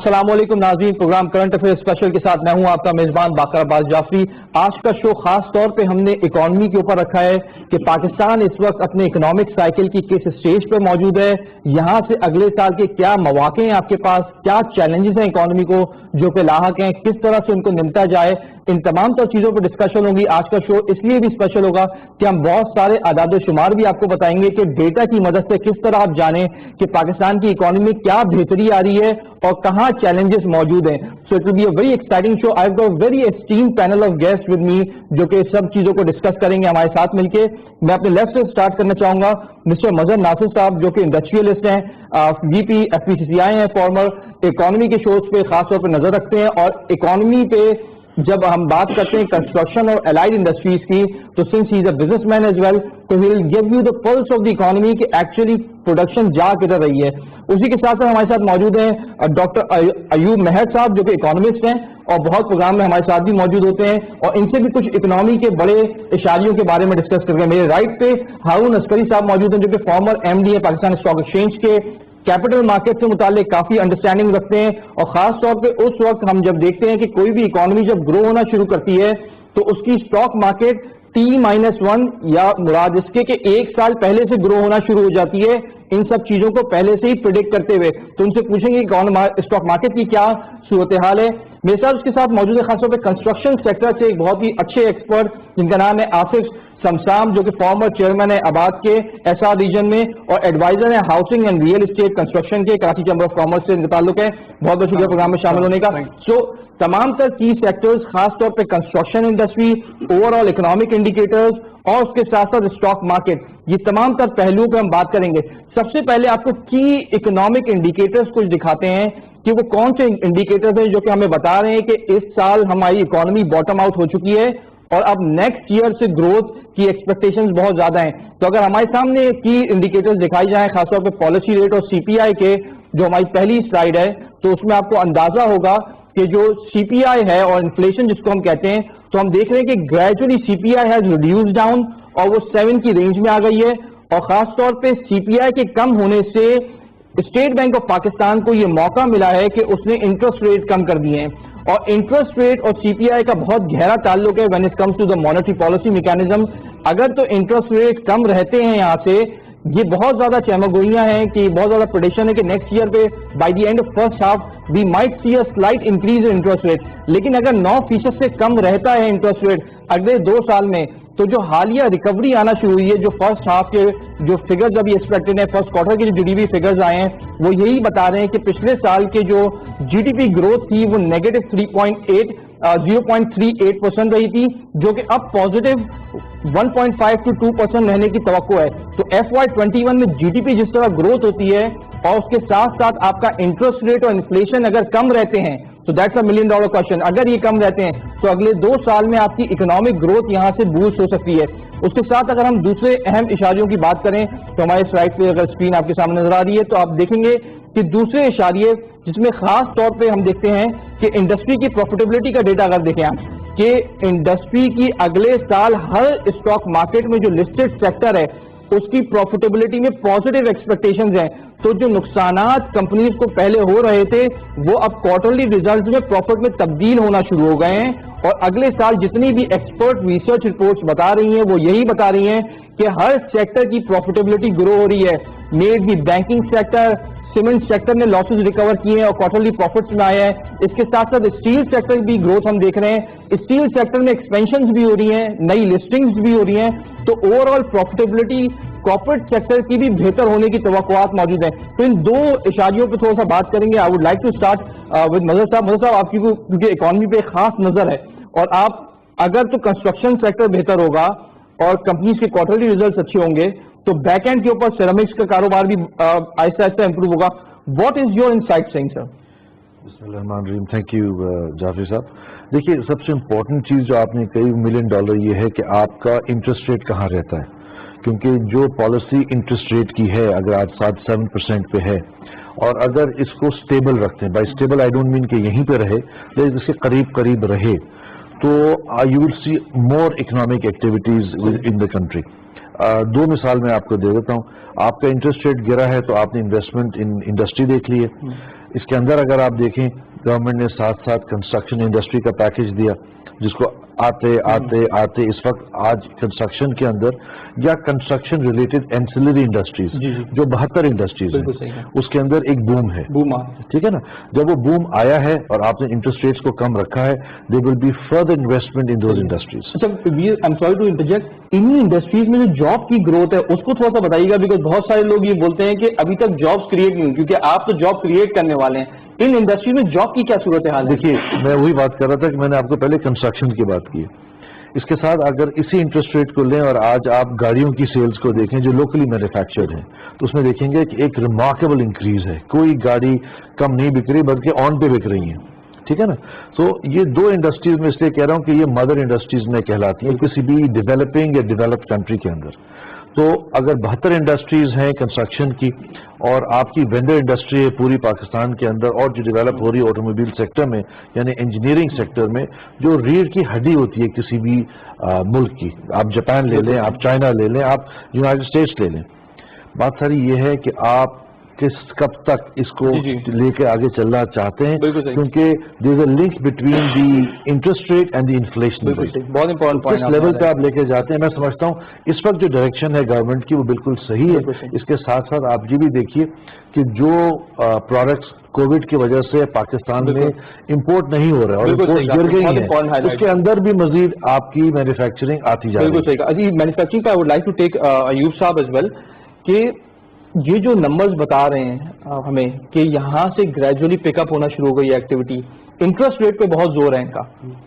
अस्सलाम वालेकुम नाज़रीन, प्रोग्राम करंट अफेयर स्पेशल के साथ मैं हूं आपका मेजबान बाकर अब्बास जाफरी। आज का शो खास तौर पे हमने इकोनॉमी के ऊपर रखा है कि पाकिस्तान इस वक्त अपने इकोनॉमिक साइकिल की किस स्टेज पे मौजूद है, यहां से अगले साल के क्या मौके हैं आपके पास, क्या चैलेंजेस हैं इकोनॉमी को जो कि लाहक हैं, किस तरह से उनको निपटा जाए, इन तमाम तर चीजों पर डिस्कशन होगी। आज का शो इसलिए भी स्पेशल होगा कि हम बहुत सारे आदाद शुमार भी आपको बताएंगे कि डेटा की मदद से किस तरह आप जानें कि पाकिस्तान की इकोनॉमी में क्या बेहतरी आ रही है और कहां चैलेंजेस मौजूद हैं। So it will be a very exciting show. I have got very esteemed panel of guest with me जो कि सब चीजों को डिस्कस करेंगे हमारे साथ मिलकर। मैं अपने लेफ्ट से स्टार्ट करना चाहूंगा मिस्टर मजहर नासिर साहब जो कि इंडस्ट्रियलिस्ट हैं, वीपी एफपीसीसीआई हैं, फॉर्मर, इकोनॉमी के शोज पे खास तौर पर नजर रखते हैं और इकोनॉमी पे जब हम बात करते हैं कंस्ट्रक्शन और एलाइड इंडस्ट्रीज की तो since he is a businessman as well तो he will give you the pulse of the economy कि एक्चुअली प्रोडक्शन जा किधर रही है। उसी के साथ हमारे साथ मौजूद हैं डॉक्टर अयूब मेहर साहब जो कि इकोनॉमिस्ट हैं और बहुत प्रोग्राम में हमारे साथ भी मौजूद होते हैं और इनसे भी कुछ इकोनॉमी के बड़े इशारियों के बारे में डिस्कस करके। मेरे राइट पे हारून अस्करी साहब मौजूद हैं जो कि फॉर्मर एमडी है पाकिस्तान स्टॉक एक्सचेंज के, कैपिटल मार्केट से मुतालिक काफी अंडरस्टैंडिंग रखते हैं और खास तौर पे उस वक्त हम जब देखते हैं कि कोई भी इकोनॉमी जब ग्रो होना शुरू करती है तो उसकी स्टॉक मार्केट T-1 या मुराद इसके कि एक साल पहले से ग्रो होना शुरू हो जाती है, इन सब चीजों को पहले से ही प्रिडिक्ट करते हुए। तो उनसे पूछेंगे कि स्टॉक मार्केट की क्या सूरत हाल है। मेरे साथ उसके साथ मौजूद है खासतौर पर कंस्ट्रक्शन सेक्टर से एक बहुत ही अच्छे एक्सपर्ट जिनका नाम है आसिफ समसाम जो कि फॉर्मर चेयरमैन है आबाद के एसआर रीजन में और एडवाइजर है housing and real estate construction के, कराची चैम्बर ऑफ कॉमर्स से इनका ताल्लुक है। बहुत बहुत शुक्रिया प्रोग्राम में शामिल होने का। सो तमाम तर की सेक्टर्स खास तौर पे construction industry, overall economic indicators और उसके साथ साथ स्टॉक मार्केट, ये तमाम तर पहलुओं पे हम बात करेंगे। सबसे पहले आपको की इकोनॉमिक इंडिकेटर्स कुछ दिखाते हैं कि वो कौन से इंडिकेटर्स हैं जो कि हमें बता रहे हैं कि इस साल हमारी इकोनॉमी बॉटम आउट हो चुकी है और अब नेक्स्ट ईयर से ग्रोथ की एक्सपेक्टेशंस बहुत ज्यादा हैं। तो अगर हमारे सामने की इंडिकेटर्स दिखाई जाएं खासतौर पे पॉलिसी रेट और सीपीआई के, जो हमारी पहली स्लाइड है, तो उसमें आपको अंदाजा होगा कि जो सीपीआई है और इन्फ्लेशन जिसको हम कहते हैं, तो हम देख रहे हैं कि gradually CPI has reduce down और वो 7 की रेंज में आ गई है और खासतौर पे सीपीआई के कम होने से स्टेट बैंक ऑफ पाकिस्तान को ये मौका मिला है कि उसने इंटरेस्ट रेट कम कर दिए हैं और इंटरेस्ट रेट और सीपीआई का बहुत गहरा ताल्लुक है when it comes to the monetary policy mechanism. अगर तो इंटरेस्ट रेट कम रहते हैं यहाँ से, ये बहुत ज्यादा चमगोइयां हैं कि बहुत ज्यादा प्रेडिक्शन है कि नेक्स्ट ईयर पे by the end of first half we might see a slight increase in interest rate. लेकिन अगर 9% से कम रहता है इंटरेस्ट रेट अगले 2 साल में, तो जो हालिया रिकवरी आना शुरू हुई है, जो फर्स्ट हाफ के जो फिगर्स अभी एक्सपेक्टेड है, फर्स्ट क्वार्टर के जो जीडीपी फिगर्स आए हैं, वो यही बता रहे हैं कि पिछले साल के जो जीडीपी ग्रोथ थी वो नेगेटिव 0.38% रही थी, जो कि अब पॉजिटिव 1.5 to 2% रहने की तवक्को है। तो FY21 में जीडीपी जिस तरह ग्रोथ होती है और उसके साथ साथ आपका इंटरेस्ट रेट और इन्फ्लेशन अगर कम रहते हैं, तो दैट्स $1 मिलियन क्वेश्चन। अगर ये कम रहते हैं तो अगले 2 साल में आपकी इकोनॉमिक ग्रोथ यहां से बूस्ट हो सकती है। उसके साथ अगर हम दूसरे अहम इशारियों की बात करें तो हमारे स्लाइड पे अगर स्क्रीन आपके सामने नजर आ रही है तो आप देखेंगे कि दूसरे इशारिये जिसमें खास तौर पे हम देखते हैं कि इंडस्ट्री की प्रॉफिटेबिलिटी का डेटा अगर देखें आप कि इंडस्ट्री की अगले साल हर स्टॉक मार्केट में जो लिस्टेड सेक्टर है उसकी प्रॉफिटेबिलिटी में पॉजिटिव एक्सपेक्टेशंस हैं। तो जो नुकसानात कंपनीज को पहले हो रहे थे वो अब क्वार्टरली रिजल्ट्स में प्रॉफिट में तब्दील होना शुरू हो गए हैं और अगले साल जितनी भी एक्सपर्ट रिसर्च रिपोर्ट्स बता रही हैं वो यही बता रही हैं कि हर सेक्टर की प्रॉफिटेबिलिटी ग्रो हो रही है। मेड भी बैंकिंग सेक्टर, सीमेंट सेक्टर ने लॉसेस रिकवर किए हैं और क्वार्टरली प्रॉफिट्स में आए हैं। इसके साथ साथ स्टील सेक्टर भी ग्रोथ हम देख रहे हैं, स्टील सेक्टर में एक्सपेंशंस भी हो रही हैं, नई लिस्टिंग्स भी हो रही हैं। तो ओवरऑल प्रॉफिटेबिलिटी कॉर्पोरेट सेक्टर की भी बेहतर होने की तवक्कुआत मौजूद है। तो इन 2 इशारियों पर थोड़ा सा बात करेंगे। I would like to start with Mazhar साहब। मजहर साहब, आपकी क्योंकि इकोनॉमी पे खास नजर है और आप अगर तो कंस्ट्रक्शन सेक्टर बेहतर होगा और कंपनीज के क्वार्टरली रिजल्ट्स अच्छे होंगे तो बैक एंड के ऊपर सिरेमिक्स का कारोबार भी आहिस्ता आहिस्ता इंप्रूव होगा। What is your insight saying sir? बिस्मिल्लाहिर्रहमानिर्रहीम। थैंक यू जाफरी साहब। देखिए, सबसे इम्पोर्टेंट चीज जो आपने कही $1 मिलियन ये है कि आपका इंटरेस्ट रेट कहाँ रहता है, क्योंकि जो पॉलिसी इंटरेस्ट रेट की है अगर आज 7% पे है और अगर इसको स्टेबल रखते हैं, by stable I don't mean कि यहीं पे रहे, लेकिन इसके करीब करीब रहे, तो you will see more economic activities in the country. 2 मिसाल मैं आपको दे देता हूँ। आपका इंटरेस्ट रेट गिरा है तो आपने इन्वेस्टमेंट इन इंडस्ट्री देख ली है, اس کے اندر اگر آپ دیکھیں گورنمنٹ نے ساتھ ساتھ کنسٹرکشن انڈسٹری کا پیکج دیا، جس کو آتے اس وقت آج کنسٹرکشن کے اندر یا کنسٹرکشن ریلیٹڈ اینسلری انڈسٹریز جو 72 انڈسٹریز ہیں اس کے اندر ایک بوم ہے، ٹھیک ہے نا. جب وہ بوم آیا ہے اور آپ نے انٹرسٹ ریٹس کو کم رکھا ہے، there will be further investment in those industries. اچھا I am sorry to interject, انہی انڈسٹریز میں جو جاب کی گروتھ ہے اس کو تھوڑا سا بتائیے گا، بیکاز بہت سارے لوگ یہ بولتے ہیں کہ ابھی تک جابس کریٹ نہیں ہوئی، کیونکہ آپ تو جاب کریٹ کرنے والے ہیں. ان انڈسٹری میں جاب کی کیا صورت حال ہے؟ دیکھیے میں وہی بات کر رہا تھا کہ میں نے آپ کو پہلے کنسٹرکشن کی بات کی. اس کے ساتھ اگر اسی انٹرسٹ ریٹ کو لیں اور آج آپ گاڑیوں کی سیلز کو دیکھیں جو لوکلی مینوفیکچرڈ ہیں تو اس میں دیکھیں گے کہ ایک ریمارکیبل انکریز ہے. کوئی گاڑی کم نہیں بک رہی بلکہ آن پہ بک رہی ہیں، ٹھیک ہے نا. تو یہ دو انڈسٹریز میں اس لیے کہہ رہا ہوں کہ یہ مدر انڈسٹریز میں کہلاتی ہیں کسی بھی ڈیولپنگ یا ڈیولپڈ کنٹری کے اندر. تو اگر 72 انڈسٹریز ہیں کنسٹرکشن کی اور آپ کی وینڈر انڈسٹری ہے پوری پاکستان کے اندر اور جو ڈیولپ ہو رہی ہے آٹو موبائل سیکٹر میں یعنی انجینئرنگ سیکٹر میں جو ریڑھ کی ہڈی ہوتی ہے کسی بھی ملک کی، آپ جاپان لے لیں، آپ چائنا لے لیں، آپ یونائٹڈ اسٹیٹس لے لیں. بات ساری یہ ہے کہ آپ کب تک اس کو لے کے آگے چلنا چاہتے ہیں، کیونکہ there is a link between the interest rate and the inflation rate. بہت امپورٹنٹ کس لیول پہ آپ لے کے جاتے ہیں میں سمجھتا ہوں اس وقت جو ڈائریکشن ہے گورنمنٹ کی وہ بالکل صحیح ہے. اس کے ساتھ ساتھ آپ یہ بھی دیکھیے کہ جو پروڈکٹس کووڈ کی وجہ سے پاکستان میں امپورٹ نہیں ہو رہا اور امپورٹ گر گئی ہیں اس کے اندر بھی مزید آپ کی مینوفیکچرنگ آتی جا رہی ہے. بالکل صحیح. مینوفیکچرنگ کا I would like to take Ayub صاحب ایز ویل کہ یہ جو نمبرز بتا رہے ہیں ہمیں کہ یہاں سے گریجولی پک اپ ہونا شروع ہو گئی ایکٹیویٹی. انٹرسٹ ریٹ پہ بہت زور ہے ان کا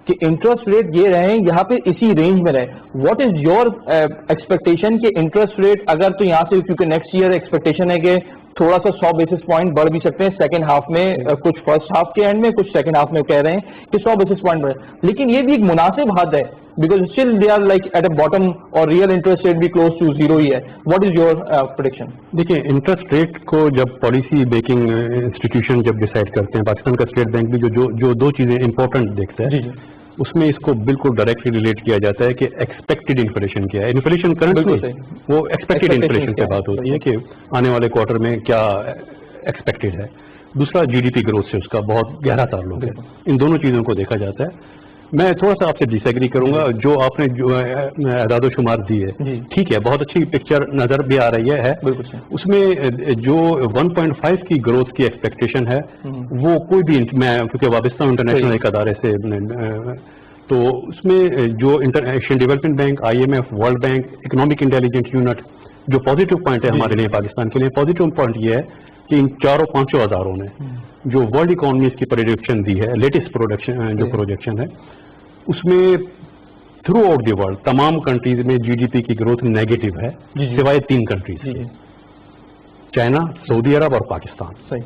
کہ انٹرسٹ ریٹ یہ رہے یہاں پہ اسی رینج میں رہے. واٹ از یور ایکسپیکٹیشن کہ انٹرسٹ ریٹ اگر تو یہاں سے کیونکہ نیکسٹ ایئر ایکسپیکٹیشن ہے کہ تھوڑا سا 100 بیسس پوائنٹ بڑھ بھی سکتے ہیں سیکنڈ ہاف میں، کچھ فرسٹ ہاف کے اینڈ میں، کچھ سیکنڈ ہاف میں کہہ رہے ہیں کہ 100 بیسس پوائنٹ بڑھے، لیکن یہ بھی ایک مناسب حد ہے because still they are like at a bottom اور ریئل انٹرسٹ ریٹ بھی کلوز ٹو زیرو ہی ہے. What is your prediction? دیکھیں انٹرسٹ ریٹ کو جب پالیسی بیکنگ انسٹیٹیوشن جب ڈیسائیڈ کرتے ہیں، پاکستان کا اسٹیٹ بینک بھی جو دو چیزیں امپورٹنٹ دیکھتا ہے اس میں اس کو بالکل ڈائریکٹلی ریلیٹ کیا جاتا ہے کہ ایکسپیکٹڈ انفلیشن کیا ہے. انفلیشن کرنٹ نہیں، وہ ایکسپیکٹڈ انفلیشن کی بات ہوتی ہے کہ آنے والے کوارٹر میں کیا ایکسپیکٹڈ ہے. دوسرا جی ڈی پی گروتھ سے اس کا بہت گہرا تعلق ہے. ان دونوں چیزوں کو دیکھا جاتا ہے. میں تھوڑا سا آپ سے ڈس ایگری کروں گا. جو آپ نے جو اعداد و شمار دی ہے ٹھیک ہے، بہت اچھی پکچر نظر بھی آ رہی ہے. اس میں جو 1.5 کی گروتھ کی ایکسپیکٹیشن ہے وہ کوئی بھی، میں کیونکہ وابستہ ہوں انٹرنیشنل ایک ادارے سے، تو اس میں جو Asian Development Bank, I M F, World Bank, Economic Intelligence Unit, جو پازیٹیو پوائنٹ ہے ہمارے لیے پاکستان کے لیے پازیٹیو پوائنٹ یہ ہے کہ ان 4-5 اداروں نے جو ورلڈ اکانومیز کی پروڈکشن دی ہے، لیٹسٹ پروجیکشن ہے، اس میں تھرو آؤٹ دی ورلڈ تمام کنٹریز میں جی ڈی پی کی گروتھ نیگیٹو ہے سوائے 3 کنٹریز، چائنا، سعودی عرب اور پاکستان.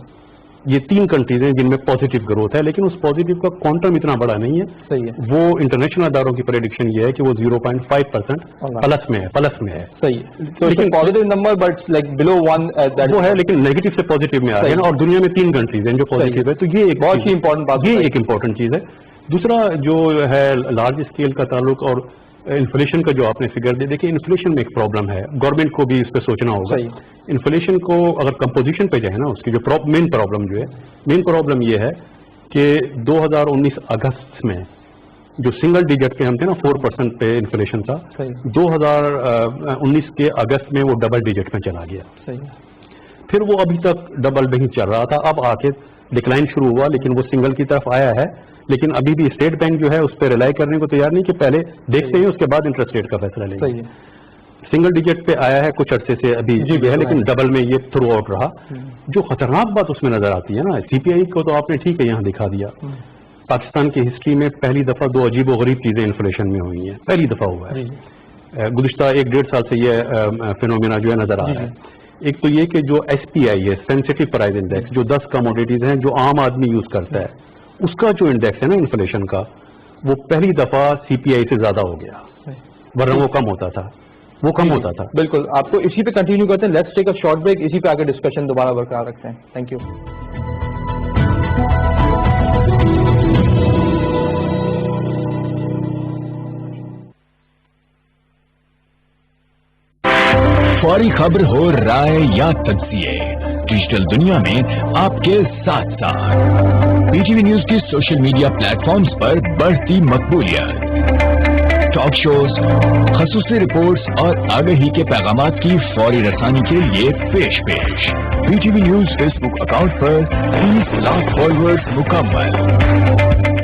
یہ 3 کنٹریز ہیں جن میں پازیٹیو گروتھ ہے، لیکن اس پازیٹیو کا کوانٹم اتنا بڑا نہیں ہے. وہ انٹرنیشنل اداروں کی پریڈکشن یہ ہے کہ وہ 0.5% پلس میں ہے. لیکن پازیٹیو نمبر بٹ لائک بلو 1 وہ ہے، لیکن نیگیٹو سے پازیٹیو میں آ رہے ہیں اور دنیا میں 3 کنٹریز ہیں جو پازیٹیو ہے. تو یہ ایک بہت ہی امپورٹنٹ بات، یہ ایک امپورٹنٹ چیز ہے. دوسرا جو ہے لارج اسکیل کا تعلق اور انفلیشن کا جو آپ نے فگر دے، دیکھیں انفلیشن میں ایک پرابلم ہے، گورنمنٹ کو بھی اس پہ سوچنا ہوگا. انفلیشن کو اگر کمپوزیشن پہ جائے نا، اس کی جو مین پرابلم یہ ہے کہ 2019 اگست میں جو سنگل ڈیجٹ پہ ہم تھے نا 4% پہ انفلیشن تھا، 2019 کے اگست میں وہ ڈبل ڈیجٹ میں چلا گیا. پھر وہ ابھی تک ڈبل میں ہی چل رہا تھا، اب آ کے ڈکلائن شروع ہوا لیکن وہ سنگل کی طرف آیا ہے. لیکن ابھی بھی اسٹیٹ بینک جو ہے اس پہ ریلائی کرنے کو تیار نہیں کہ پہلے دیکھتے ہیں اس کے بعد انٹرسٹ ریٹ کا فیصلہ لیں گے. سنگل ڈیجٹ پہ آیا ہے کچھ عرصے سے ابھی ہے، لیکن ڈبل میں یہ تھرو آؤٹ رہا. جو خطرناک بات اس میں نظر آتی ہے نا، سی پی آئی کو تو آپ نے ٹھیک ہے یہاں دکھا دیا. پاکستان کی ہسٹری میں پہلی دفعہ 2 عجیب و غریب چیزیں انفلیشن میں ہوئی ہیں، پہلی دفعہ ہوا ہے. گزشتہ 1-1.5 سال سے یہ فینومینا جو ہے نظر آ رہا ہے. ایک تو یہ کہ جو ایس پی آئی ہے، سینسٹیو پرائز انڈیکس، جو 10 کموڈیٹیز ہیں جو عام آدمی یوز کرتا ہے، اس کا جو انڈیکس ہے نا انفلیشن کا، وہ پہلی دفعہ سی پی آئی سے زیادہ ہو گیا، ورنہ وہ کم ہوتا تھا. بالکل. آپ کو اسی پہ کنٹینیو کرتے ہیں. Let's take a short break, اسی پہ آگے ڈسکشن دوبارہ برقرار رکھتے ہیں. Thank you. فوری خبر ہو، رائے یا تجزیے، डिजिटल दुनिया में आपके साथ साथ। पीटीवी न्यूज की सोशल मीडिया प्लेटफॉर्म्स पर बढ़ती मकबूलियत, टॉक शोज, खसूसी रिपोर्ट्स और आगाही के पैगामात की फौरी रसानी के लिए पेश। पीटीवी न्यूज फेसबुक अकाउंट पर 30 लाख फॉलोअर्स मुकम्मल।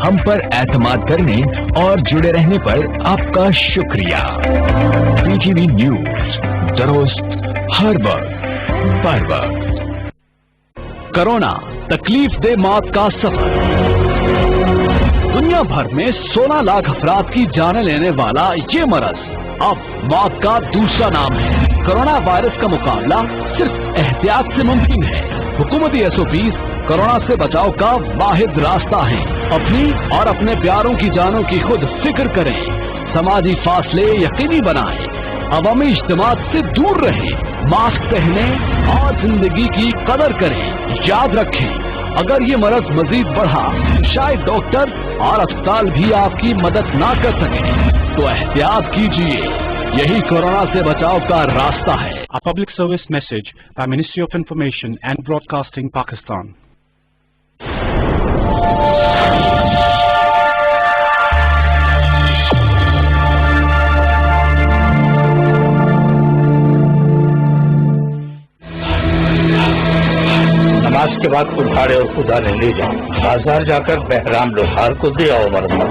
हम पर एतमाद करने और जुड़े रहने पर आपका शुक्रिया। पीटीवी न्यूज, दुरुस्त हर वक्त बर वक्त। कोरोना तकलीफ दे मौत का सफर। दुनिया भर में 16 लाख अफराद की जान लेने वाला ये मरज अब मौत का दूसरा नाम है। कोरोना वायरस का मुकाबला सिर्फ एहतियात से मुमकिन है। हुकूमती SOPs कोरोना से बचाव का वाहिद रास्ता है। अपनी और अपने प्यारों की जानों की खुद फिक्र करें, समाजी फासले यकीनी बनाएं, अवामी इज्तिमात से दूर रहें, मास्क पहनें और जिंदगी की कदर करें। याद रखें, अगर ये मरज मजीद बढ़ा शायद डॉक्टर और अस्पताल भी आपकी मदद ना कर सकें, तो एहतियात कीजिए, यही कोरोना से बचाव का रास्ता है। A public service message by Ministry of Information and Broadcasting, Pakistan. नमाज के बाद उठाड़े और खुदा ने ले जाओ। बाजार जाकर बहराम लोहार को दे आओ मरम्मत।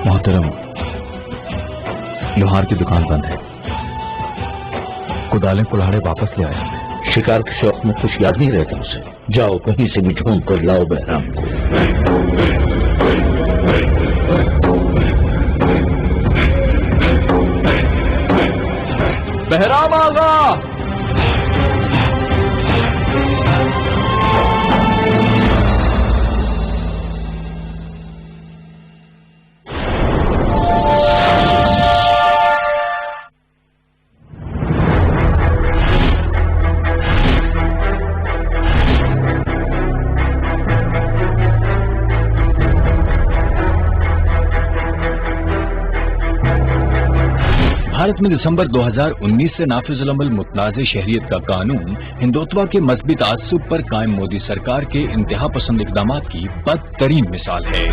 मोहतरम, लोहार की दुकान बंद है। कुदालें कुल्हाड़े वापस ले आया है। शिकार के शौक में कुछ याद नहीं रहता उसे। जाओ कहीं से भी ढूंढ कर लाओ बहराम को। बहराम आगा, भारत में दिसंबर 2019 से नाफिजुल अमल मुतनाज़ शहरियत का कानून हिंदुत्व के मजबूत तासुब पर कायम मोदी सरकार के इंतहा पसंद इक़दामात की बदतरीन मिसाल है।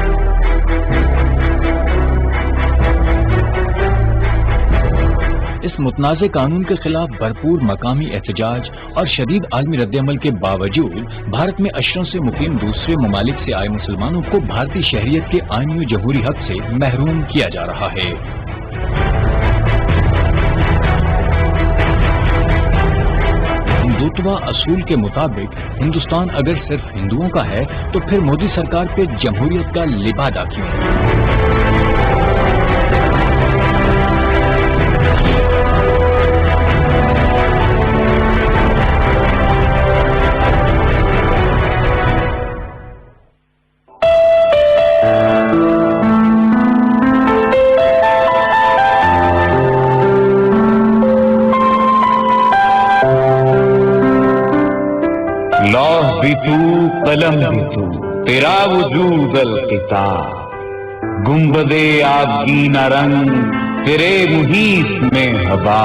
इस मुतनाज़ कानून के खिलाफ भरपूर मकामी एहतजाज और शदीद आलमी रद्दअमल के बावजूद भारत में अशरों से मुकीम दूसरे ममालिक से आए मुसलमानों को भारतीय शहरियत के आईनी जमहूरी हक से महरूम किया जा रहा है। हिंदुत्व असूल के मुताबिक हिंदुस्तान अगर सिर्फ हिंदुओं का है तो फिर मोदी सरकार पे जमहूरियत का लिबादा क्यों? लौह भी तू, कलम भी तू, तेरा वजूद अल-किताब। गुंबदे आबगीना रंग, तेरे मुहीस में हवा।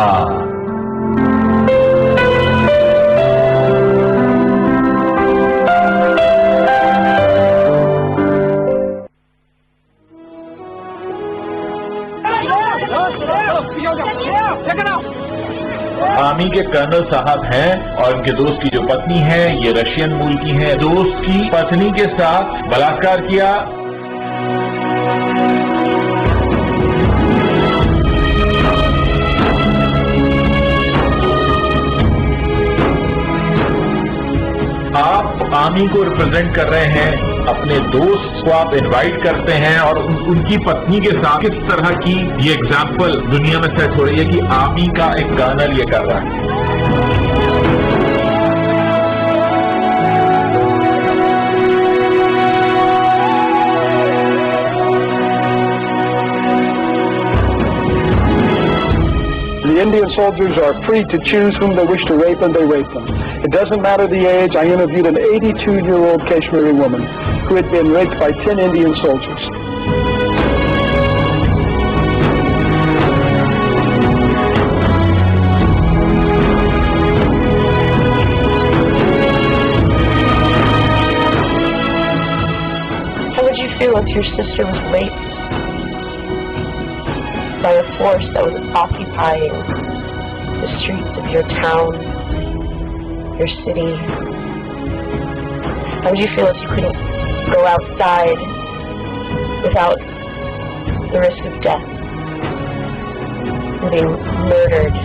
आर्मी के कर्नल साहब हैं और उनके दोस्त की जो पत्नी है ये रशियन मूल की है। दोस्त की पत्नी के साथ बलात्कार किया। आप आर्मी को रिप्रेजेंट कर रहे हैं, अपने दोस्त को आप इनवाइट करते हैं और उनकी पत्नी के साथ किस तरह की ये एग्जाम्पल दुनिया में सेट हो रही है कि आर्मी का एक कर्नल ये कर रहा है। The Indian soldiers are free to choose whom they wish to rape, and they rape them. It doesn't matter the age. I interviewed an 82-year-old Kashmiri woman who had been raped by 10 Indian soldiers. month your sister was raped by a force that was occupying the streets of your town, your city? How did you feel if you couldn't go outside without the risk of death and being murdered?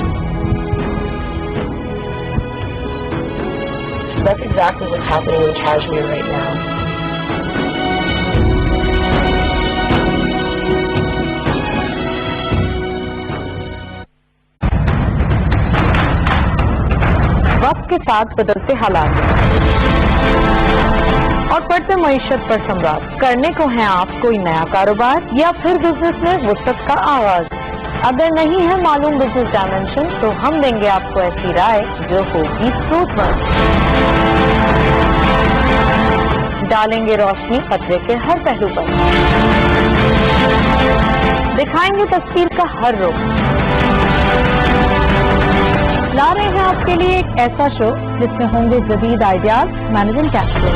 So that's exactly what's happening in Kashmir right now. वक्त के साथ बदलते हालात और बढ़ते मईशत पर सम्राट करने को है आप कोई नया कारोबार या फिर बिजनेस में वुसअत का आगाज? अगर नहीं है मालूम बिजनेस डायमेंशन तो हम देंगे आपको ऐसी राय जो होगी फ्रूटमंद। डालेंगे रोशनी खतरे के हर पहलू पर, दिखाएंगे तस्वीर का हर रुख, ला रहे हैं आपके लिए एक ऐसा शो जिसमें होंगे जदीद ideas, managing cash flow,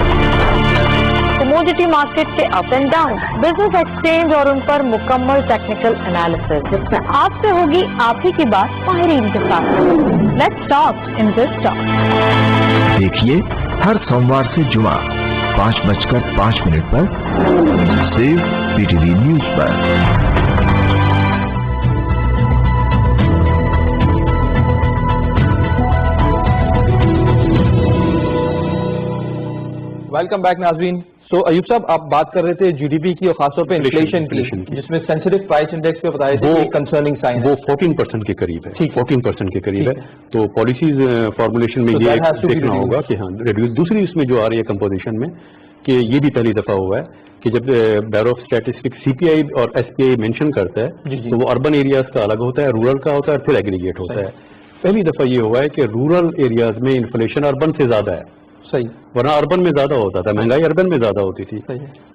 commodity market के up and down, business exchange और उन पर मुकम्मल टेक्निकल एनालिसिस, जिसमें आपसे होगी आप ही की बात माहिरीन के साथ। Let's talk in this talk. देखिए हर सोमवार से जुमा 5:05 पर सिर्फ PTV न्यूज पर। वेलकम बैक नाज़रीन। सो अयूब साहब, आप बात कर रहे थे जीडीपी की और खासतौर पे इन्फ्लेशन की, जिसमें सेंसिटिव प्राइस इंडेक्स पे बताए थे कि कंसर्निंग साइन वो 14% के करीब है, 14% के करीब है। तो पॉलिसीज फॉर्मुलेशन में ये देखना होगा कि हाँ रिड्यूस। दूसरी इसमें जो आ रही है कंपोजिशन में कि ये भी पहली दफा हुआ है कि जब ब्यूरो ऑफ स्टैटिस्टिक्स CPI और SPI मेंशन करता है तो वो अर्बन एरियाज का अलग होता है, रूरल का होता है और फिर एग्रीगेट होता है। पहली दफा ये हुआ है कि रूरल एरियाज में इन्फ्लेशन अर्बन से ज्यादा है। सही, वरना अर्बन में ज्यादा होता था, महंगाई अर्बन में ज्यादा होती थी।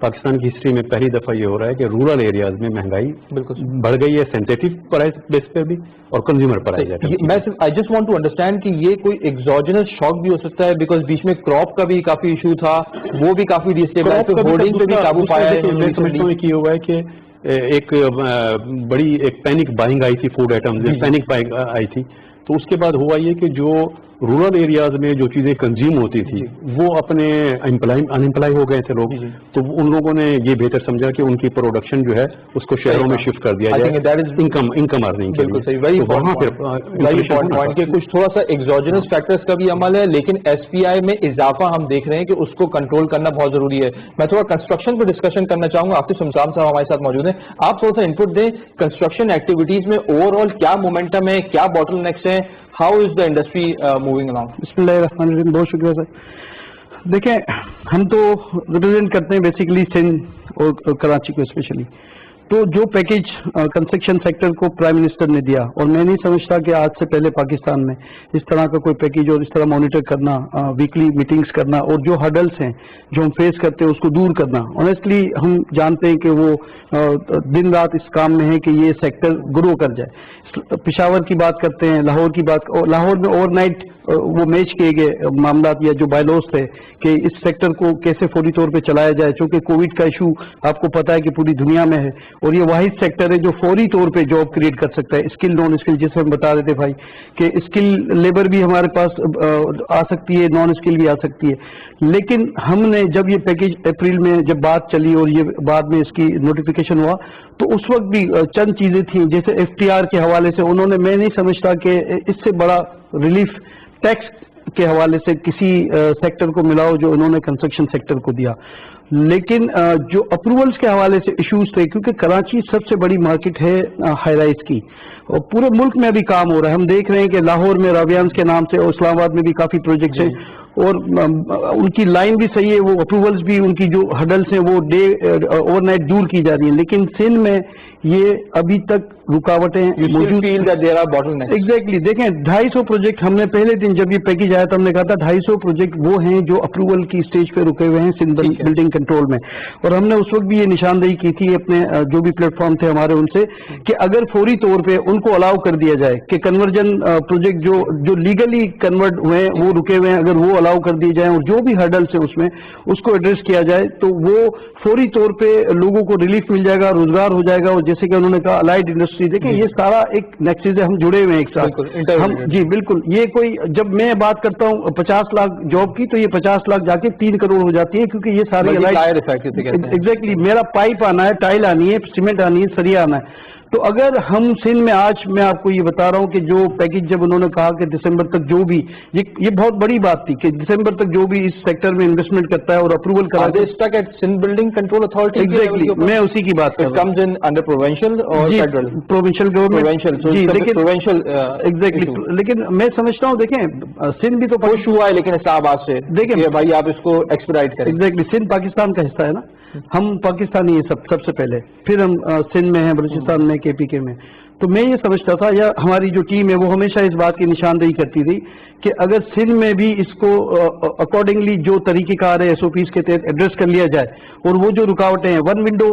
पाकिस्तान की हिस्ट्री में पहली दफा ये हो रहा है कि रूरल एरियाज में महंगाई बिल्कुल बढ़ गई है, सेंसिटिव प्राइस बेस पे भी और कंज्यूमर प्राइस। मैं I just want to understand कि ये कोई एक्सोजेनस शॉक भी हो सकता है, बिकॉज बीच में क्रॉप का भी काफी इशू था, वो भी काफी डिस्टेबलाइज, होर्डिंग पे भी काबू पाया है। मैं समझता हूँ कि हुआ है कि एक बड़ी एक पैनिक बाइंग आई थी, food items panic buying I थी। तो उसके बाद हुआ ये कि जो रूरल एरियाज में जो चीजें कंज्यूम होती थी वो अपने अनएम्प्लॉय हो गए थे लोग, तो उन लोगों ने ये बेहतर समझा कि उनकी प्रोडक्शन जो है उसको शहरों में शिफ्ट कर दिया जाए, इनकम अर्निंग के लिए। वही पॉइंट के कुछ थोड़ा सा एक्सोजेनस फैक्टर्स का भी अमल है, लेकिन SPI में इजाफा हम देख रहे हैं कि उसको कंट्रोल करना बहुत जरूरी है। मैं थोड़ा कंस्ट्रक्शन पर डिस्कशन करना चाहूंगा। आतिफ शमशान साहब हमारे साथ मौजूद हैं, आप थोड़ा सा इनपुट दें। कंस्ट्रक्शन एक्टिविटीज में ओवरऑल क्या मोमेंटम है, क्या बॉटलनेक्स है, how is the industry moving around? बिस्मिल्लाहिर्रहमानिर्रहीम, बहुत शुक्रिया सर। देखें, हम तो रिप्रेजेंट करते हैं बेसिकली सिंध और कराची को स्पेशली। तो जो पैकेज कंस्ट्रक्शन सेक्टर को प्राइम मिनिस्टर ने दिया, और मैं नहीं समझता कि आज से पहले पाकिस्तान में इस तरह का कोई पैकेज और इस तरह मॉनिटर करना, वीकली मीटिंग्स करना और जो हर्डल्स हैं जो हम फेस करते हैं उसको दूर करना। ऑनेस्टली हम जानते हैं कि वो दिन रात इस काम में है कि ये सेक्टर ग्रो कर जाए। पिशावर की बात करते हैं, लाहौर की बात, लाहौर में ओवरनाइट वो मैच किए गए मामला या जो बायलॉज थे कि इस सेक्टर को कैसे फौरी तौर पे चलाया जाए, चूंकि कोविड का इशू आपको पता है कि पूरी दुनिया में है और ये वाहिद सेक्टर है जो फौरी तौर पे जॉब क्रिएट कर सकता है, स्किल नॉन स्किल, जिसे हम बता देते भाई कि स्किल लेबर भी हमारे पास आ सकती है, नॉन स्किल भी आ सकती है। लेकिन हमने जब ये पैकेज अप्रैल में जब बात चली और ये बाद में इसकी नोटिफिकेशन हुआ तो उस वक्त भी चंद चीजें थी, जैसे FTR के हवाले से उन्होंने, मैं नहीं समझता कि इससे बड़ा रिलीफ टैक्स के हवाले से किसी सेक्टर को मिला हो जो इन्होंने कंस्ट्रक्शन सेक्टर को दिया। लेकिन जो अप्रूवल्स के हवाले से इश्यूज थे, क्योंकि कराची सबसे बड़ी मार्केट है हाई राइज की और पूरे मुल्क में अभी काम हो रहा है। हम देख रहे हैं कि लाहौर में रावियांस के नाम से और इस्लामाबाद में भी काफी प्रोजेक्ट्स हैं और उनकी लाइन भी सही है, वो अप्रूवल्स भी, उनकी जो हडल्स हैं वो ओवरनाइट दूर की जा रही हैं। लेकिन सिंध में ये अभी तक रुकावटें मौजूद। एग्जैक्टली, देखें 250 प्रोजेक्ट हमने पहले दिन जब ये पैकेज आया था हमने कहा था 250 प्रोजेक्ट वो हैं जो अप्रूवल की स्टेज पे रुके हुए हैं सिंध बिल्डिंग कंट्रोल में, और हमने उस वक्त भी ये निशानदेही की थी अपने जो भी प्लेटफॉर्म थे हमारे उनसे कि अगर फौरी तौर पे उनको अलाउ कर दिया जाए कि कन्वर्जन प्रोजेक्ट जो लीगली कन्वर्ट हुए हैं वो रुके हुए हैं, अगर वो अलाउ कर दिए जाए और जो भी हर्डल्स है उसमें उसको एड्रेस किया जाए तो वो फौरी तौर पे लोगों को रिलीफ मिल जाएगा, रोजगार हो जाएगा। और जैसे कि उन्होंने कहा अलाइड इंडस्ट्री, देखिए ये सारा एक नेक्सस है, हम जुड़े हुए हैं एक साथ हम। जी बिल्कुल, ये कोई जब मैं बात करता हूँ 50 लाख जॉब की तो ये 50 लाख जाके 3 करोड़ हो जाती है, क्योंकि ये सारी एग्जैक्टली मेरा पाइप आना है, टाइल आनी है, सीमेंट आनी है, सरिया आना है। तो अगर हम सिंध में आज मैं आपको ये बता रहा हूँ कि जो पैकेज जब उन्होंने कहा कि दिसंबर तक जो भी ये बहुत बड़ी बात थी कि दिसंबर तक जो भी इस सेक्टर में इन्वेस्टमेंट करता है और अप्रूवल करा दे, Sindh building control authority, exactly मैं उसी की बात कर रहा हूँ। कम्स इन अंडर प्रोविंशियल और फेडरल, प्रोविंशियल गवर्नमेंट जी, लेकिन प्रोविंशियल एग्जैक्टली, लेकिन मैं समझता हूँ देखें सिंध भी तो खुश हुआ है लेकिन इस्लामाबाद से, देखिए भाई आप इसको एक्सपेडाइट करें। एग्जैक्टली, सिंध पाकिस्तान का हिस्सा है ना, हम पाकिस्तानी हैं सबसे पहले, फिर हम सिंध में हैं, बलूचिस्तान में, केपीके में। तो मैं ये समझता था, या हमारी जो टीम है वो हमेशा इस बात की निशानदेही करती थी कि अगर सिंध में भी इसको अकॉर्डिंगली जो तरीक़ेकार है SOPs के तहत एड्रेस कर लिया जाए, और वो जो रुकावटें हैं वन विंडो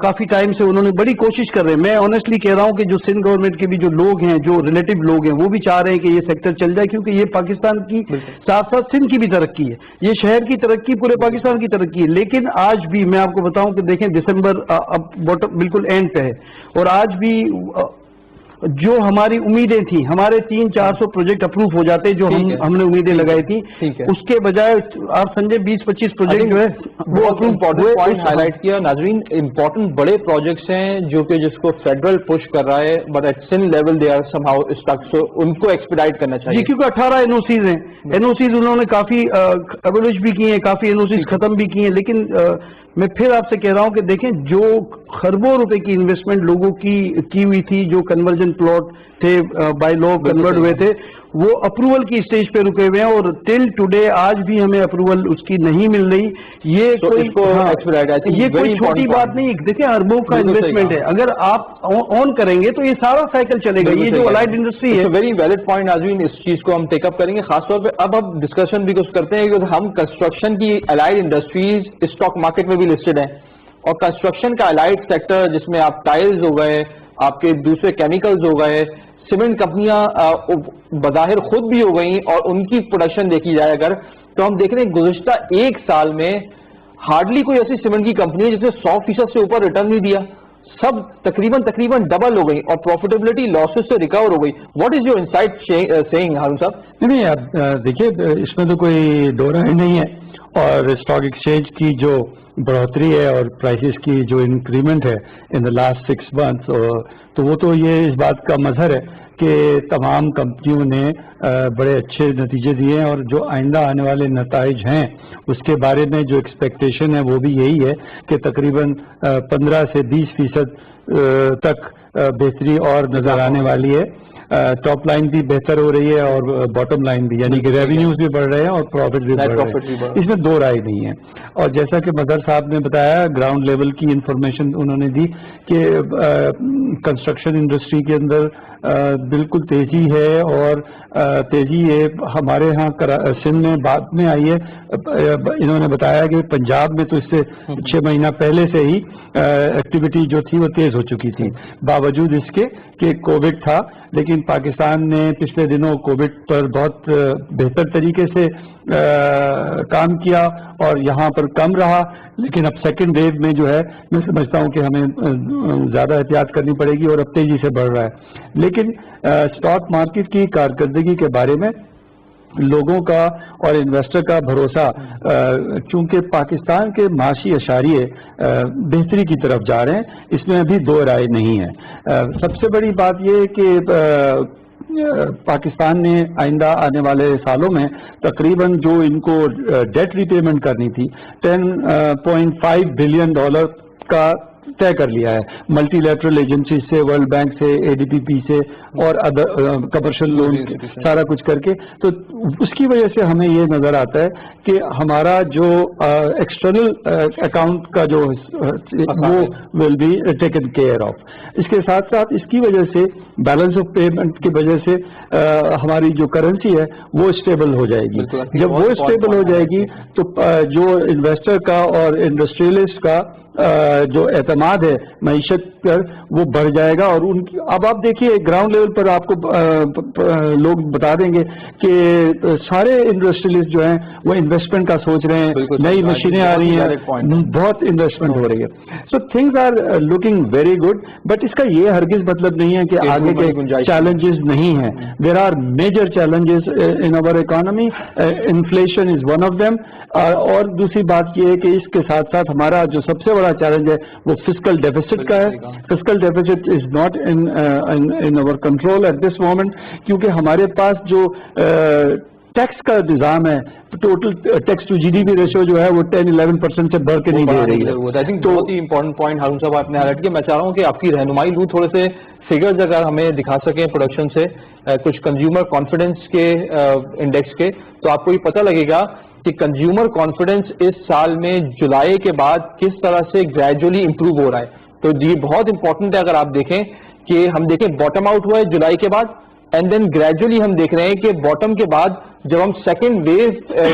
काफी टाइम से उन्होंने बड़ी कोशिश कर रहे हैं। मैं ऑनेस्टली कह रहा हूं कि जो सिंध गवर्नमेंट के भी जो लोग हैं, जो रिलेटिव लोग हैं, वो भी चाह रहे हैं कि ये सेक्टर चल जाए, क्योंकि ये पाकिस्तान की साथ साथ सिंध की भी तरक्की है, ये शहर की तरक्की, पूरे पाकिस्तान की तरक्की है। लेकिन आज भी मैं आपको बताऊं कि देखें दिसंबर अब बॉटम बिल्कुल एंड पे है, और आज भी जो हमारी उम्मीदें थी, हमारे 300-400 प्रोजेक्ट अप्रूव हो जाते जो हमने उम्मीदें लगाई थी, उसके बजाय आप संजय 20-25 प्रोजेक्ट जो है वो अप्रूव पॉइंट हाईलाइट किया। नाजरीन, इंपॉर्टेंट बड़े प्रोजेक्ट्स हैं जो कि जिसको फेडरल पुश कर रहा है, but at Sindh level they are somehow stuck, so उनको एक्सपेडाइट करना चाहिए। जी, क्योंकि 18 NOCs हैं, NOCs उन्होंने काफी एबोलिश भी किए हैं, काफी NOCs खत्म भी किए हैं, लेकिन मैं फिर आपसे कह रहा हूं कि देखें जो खरबों रुपए की इन्वेस्टमेंट लोगों की हुई थी, जो कन्वर्जन प्लॉट थे बाय लॉ कन्वर्ट हुए थे, वो अप्रूवल की स्टेज पे रुके हुए हैं, और टिल टुडे आज भी हमें अप्रूवल उसकी नहीं मिल रही। ये कोई ये कोई छोटी बात नहीं, देखिए अरबों का इन्वेस्टमेंट है, अगर आप ऑन करेंगे तो ये सारा साइकिल चलेगा। ये जो अलाइड इंडस्ट्री है, वेरी वैलिड पॉइंट नाज़रीन, इस चीज को हम टेकअप करेंगे खासतौर पे। अब हम डिस्कशन भी कुछ करते हैं कि हम कंस्ट्रक्शन की अलाइड इंडस्ट्रीज स्टॉक मार्केट में भी लिस्टेड है, और कंस्ट्रक्शन का अलाइड सेक्टर जिसमें आप टाइल्स हो गए, आपके दूसरे केमिकल्स हो गए, सीमेंट कंपनियां बज़ाहिर खुद भी हो गई, और उनकी प्रोडक्शन देखी जाए अगर, तो हम देख रहे हैं गुज़िश्ता एक साल में हार्डली कोई ऐसी सीमेंट की कंपनी है जिसने 100% से ऊपर रिटर्न नहीं दिया। सब तकरीबन डबल हो गई और प्रॉफिटेबिलिटी लॉसेस से रिकवर हो गई। What is your insight saying Haroon साहब? नहीं, आप देखिए इसमें तो कोई दो राय नहीं है, और स्टॉक एक्सचेंज की जो बढ़ोतरी है और प्राइसेस की जो इंक्रीमेंट है इन द लास्ट 6 मंथ्स, तो वो तो ये इस बात का मजहर है कि तमाम कंपनियों ने बड़े अच्छे नतीजे दिए हैं, और जो आइंदा आने वाले नताइज हैं उसके बारे में जो एक्सपेक्टेशन है वो भी यही है कि तकरीबन 15 से 20% तक बेहतरी और नजर आने वाली है। टॉप लाइन भी बेहतर हो रही है और बॉटम लाइन भी, यानी कि रेवेन्यूज भी बढ़ रहे हैं और प्रॉफिट भी बढ़ रहे हैं, इसमें दो राय नहीं है। और जैसा कि मदर साहब ने बताया, ग्राउंड लेवल की इंफॉर्मेशन उन्होंने दी कि कंस्ट्रक्शन इंडस्ट्री के अंदर बिल्कुल तेजी है, और तेजी ये हमारे यहाँ सिंध में बाद में आई है। इन्होंने बताया कि पंजाब में तो इससे 6 महीना पहले से ही एक्टिविटी जो थी वो तेज हो चुकी थी, बावजूद इसके कि कोविड था। लेकिन पाकिस्तान ने पिछले दिनों कोविड पर बहुत बेहतर तरीके से काम किया और यहाँ पर कम रहा, लेकिन अब सेकेंड वेव में जो है मैं समझता हूँ कि हमें ज़्यादा एहतियात करनी पड़ेगी और अब तेजी से बढ़ रहा है। लेकिन स्टॉक मार्केट की कारकर्दगी के बारे में लोगों का और इन्वेस्टर का भरोसा, चूंकि पाकिस्तान के माशी अशारिये बेहतरी की तरफ जा रहे हैं, इसमें अभी दो राय नहीं है। सबसे बड़ी बात यह है कि पाकिस्तान ने आइंदा आने वाले सालों में तकरीबन जो इनको डेट रिपेमेंट करनी थी $10.5 बिलियन का طے کر لیا ہے ملٹی لیٹرل ایجنسی سے, ورلڈ بینک سے, ADPP سے اور ادر کمرشل لون سارا کچھ کر کے. تو اس کی وجہ سے ہمیں یہ نظر آتا ہے کہ ہمارا جو ایکسٹرنل اکاؤنٹ کا جو وہ will be taken care of. اس کے ساتھ ساتھ اس کی وجہ سے بیلنس آف پیمنٹ کی وجہ سے ہماری جو کرنسی ہے وہ اسٹیبل ہو جائے گی. جب وہ اسٹیبل ہو جائے گی تو جو انویسٹر کا اور انڈسٹریلسٹ کا جو اعتماد ہے معیشت پر وہ بڑھ جائے گا. اور ان کی اب آپ دیکھیے گراؤنڈ لیول پر آپ کو لوگ بتا دیں گے کہ سارے انڈسٹریلسٹ جو ہیں وہ انویسٹمنٹ کا سوچ رہے ہیں, نئی مشینیں آ رہی ہیں, بہت انویسٹمنٹ ہو رہی ہے. So things are looking very good. But اس کا یہ ہرگز مطلب نہیں ہے کہ آگے کے چیلنجز نہیں ہیں. There are major challenges in our economy. Inflation is one of them. اور دوسری بات یہ ہے کہ اس کے ساتھ ساتھ ہمارا جو سب سے بڑا چیلنج ہے وہ فسکل ڈیفیسٹ کا ہے. Fiscal deficit is not in our control at this moment, کیونکہ ہمارے پاس جو ٹیکس کا نظام ہے, total tax to GDP ratio جو ہے وہ 10-11% سے بڑھ کے نہیں دے رہی ہے. تو بہت ہی امپورٹنٹ پوائنٹ ہارون صاحب آپ نے ہائلائٹ کیا. میں چاہ رہا ہوں کہ آپ کی رہنمائی لوں تھوڑے سے فگرز اگر ہمیں دکھا سکیں پروڈکشن سے, کچھ کنزیومر کانفیڈنس کے انڈیکس کے, تو آپ کو یہ پتہ لگے گا کہ کنزیومر کانفیڈنس اس سال میں جولائی کے بعد کس طرح سے گریجولی امپروو ہو رہا ہے. تو یہ بہت امپورٹنٹ ہے. اگر آپ دیکھیں کہ ہم دیکھیں باٹم آؤٹ ہوا ہے جولائی کے بعد, اینڈ دین گریجولی ہم دیکھ رہے ہیں کہ باٹم کے بعد جب ہم سیکنڈ ویو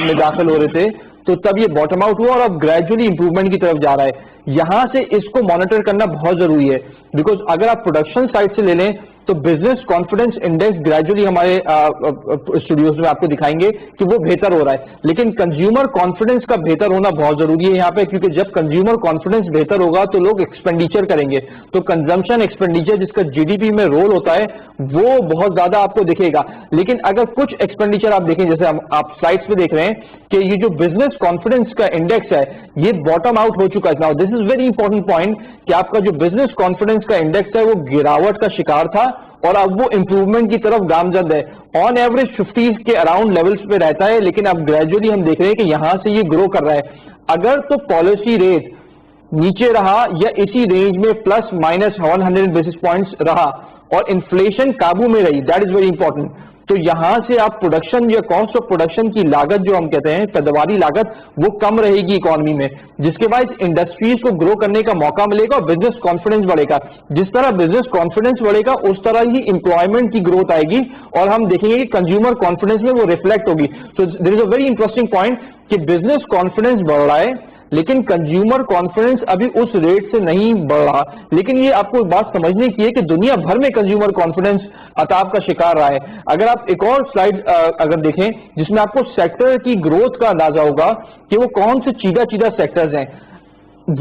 میں داخل ہو رہے تھے تو تب یہ باٹم آؤٹ ہوا اور اب گریجولی امپروومنٹ کی طرف جا رہا ہے. یہاں سے اس کو مانیٹر کرنا بہت ضروری ہے, بیکاز اگر آپ پروڈکشن سائڈ سے لے لیں تو بزنس کانفیڈنس انڈیکس گریجولی ہمارے اسٹوڈیوز میں آپ کو دکھائیں گے کہ وہ بہتر ہو رہا ہے. لیکن کنزیومر کانفیڈنس کا بہتر ہونا بہت ضروری ہے یہاں پہ, کیونکہ جب کنزیومر کانفیڈنس بہتر ہوگا تو لوگ ایکسپینڈیچر کریں گے. تو کنزمپشن ایکسپینڈیچر جس کا GDP میں رول ہوتا ہے وہ بہت زیادہ آپ کو دکھے گا. لیکن اگر کچھ ایکسپینڈیچر آپ دیکھیں, جیسے آپ سلائڈس پہ دیکھ رہے ہیں کہ یہ جو بزنس کانفیڈنس کا انڈیکس ہے یہ باٹم آؤٹ ہو چکا ہے. Now this is very important point کہ آپ کا جو بزنس کانفیڈنس کا انڈیکس ہے وہ گراوٹ کا شکار تھا اور اب وہ امپروومنٹ کی طرف گامزد ہے. آن ایوریج 50 کے اراؤنڈ لیولز پہ رہتا ہے, لیکن اب گریجولی ہم دیکھ رہے ہیں کہ یہاں سے یہ گرو کر رہا ہے. اگر تو پالیسی ریٹ نیچے رہا یا اسی رینج میں پلس مائنس 100 بیسس پوائنٹس رہا اور انفلیشن قابو میں رہی, دیٹ از ویری امپورٹنٹ. تو یہاں سے آپ پروڈکشن یا کاسٹ آف پروڈکشن کی لاگت جو ہم کہتے ہیں پیداواری لاگت وہ کم رہے گی اکانومی میں, جس کے باعث انڈسٹریز کو گرو کرنے کا موقع ملے گا اور بزنس کانفیڈنس بڑھے گا. جس طرح بزنس کانفیڈنس بڑھے گا اس طرح ہی امپلائمنٹ کی گروتھ آئے گی اور ہم دیکھیں گے کہ کنزیومر کانفیڈنس میں وہ ریفلیکٹ ہوگی. تو دیر is a very interesting point کہ بزنس کانفیڈنس بڑھ رہا ہے لیکن کنزیومر کانفیڈنس ابھی اس ریٹ سے نہیں بڑھ رہا. لیکن یہ آپ کو بات سمجھنے کی ہے کہ دنیا بھر میں کنزیومر کانفیڈنس عطاب کا شکار رہا ہے. اگر آپ ایک اور سلائیڈ اگر دیکھیں جس میں آپ کو سیکٹر کی گروتھ کا اندازہ ہوگا کہ وہ کون سے چیدہ سیکٹرز ہیں.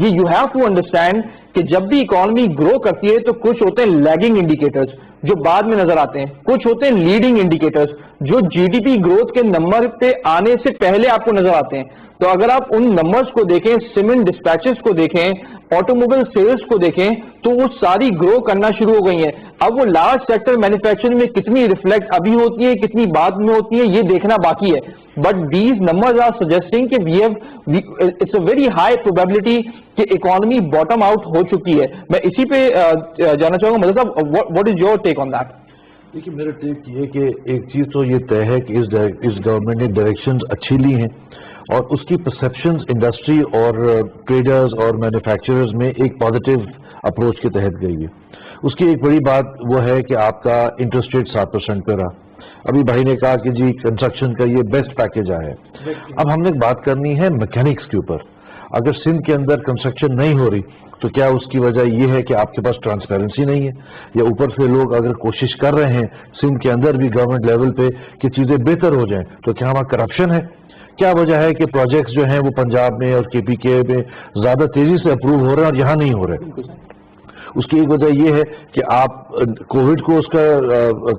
یہ یو ہیو ٹو انڈرسٹینڈ کہ جب بھی اکانومی گرو کرتی ہے تو کچھ ہوتے ہیں لیگنگ انڈیکیٹرز جو بعد میں نظر آتے ہیں, کچھ ہوتے ہیں لیڈنگ انڈیکیٹرز جو GDP گروتھ کے نمبر پہ آنے سے پہلے آپ کو نظر آتے ہیں. تو اگر آپ ان نمبرز کو دیکھیں, سیمنٹ ڈسپیچز کو دیکھیں, آٹو موبائل سیلز کو دیکھیں, تو وہ ساری گرو کرنا شروع ہو گئی ہیں. اب وہ لارج سیکٹر مینوفیکچرنگ میں کتنی ریفلیکٹ ابھی ہوتی ہے, کتنی بعد میں ہوتی ہے, یہ دیکھنا باقی ہے. But these numbers are suggesting کہ it's a very high probability کہ اکانومی باٹم آؤٹ ہو چکی ہے. میں اسی پہ جانا چاہوں گا مدد صاحب, what is your take on that? دیکھیے میرا ٹیک یہ کہ ایک چیز تو یہ طے ہے کہ اس گورنمنٹ نے ڈائریکشنز اچھی لی ہیں اور اس کی پرسیپشنز انڈسٹری اور ٹریڈرز اور مینوفیکچررز میں ایک پازیٹیو اپروچ کے تحت گئی ہے. اس کی ایک بڑی بات وہ ہے کہ آپ کا انٹرسٹ ریٹ 7% پہ رہا. ابھی بھائی نے کہا کہ جی کنسٹرکشن کا یہ بیسٹ پیکیج آیا ہے. اب ہم نے بات کرنی ہے میکینکس کے اوپر. اگر سندھ کے اندر کنسٹرکشن نہیں ہو رہی تو کیا اس کی وجہ یہ ہے کہ آپ کے پاس ٹرانسپیرنسی نہیں ہے, یا اوپر سے لوگ اگر کوشش کر رہے ہیں سندھ کے اندر بھی گورنمنٹ لیول پہ کہ چیزیں بہتر ہو جائیں تو کیا وہاں کرپشن ہے؟ کیا وجہ ہے کہ پروجیکٹس جو ہیں وہ پنجاب میں اور KPK میں زیادہ تیزی سے اپروو ہو رہے ہیں اور یہاں نہیں ہو رہے؟ उसकी एक वजह यह है कि आप कोविड को उसका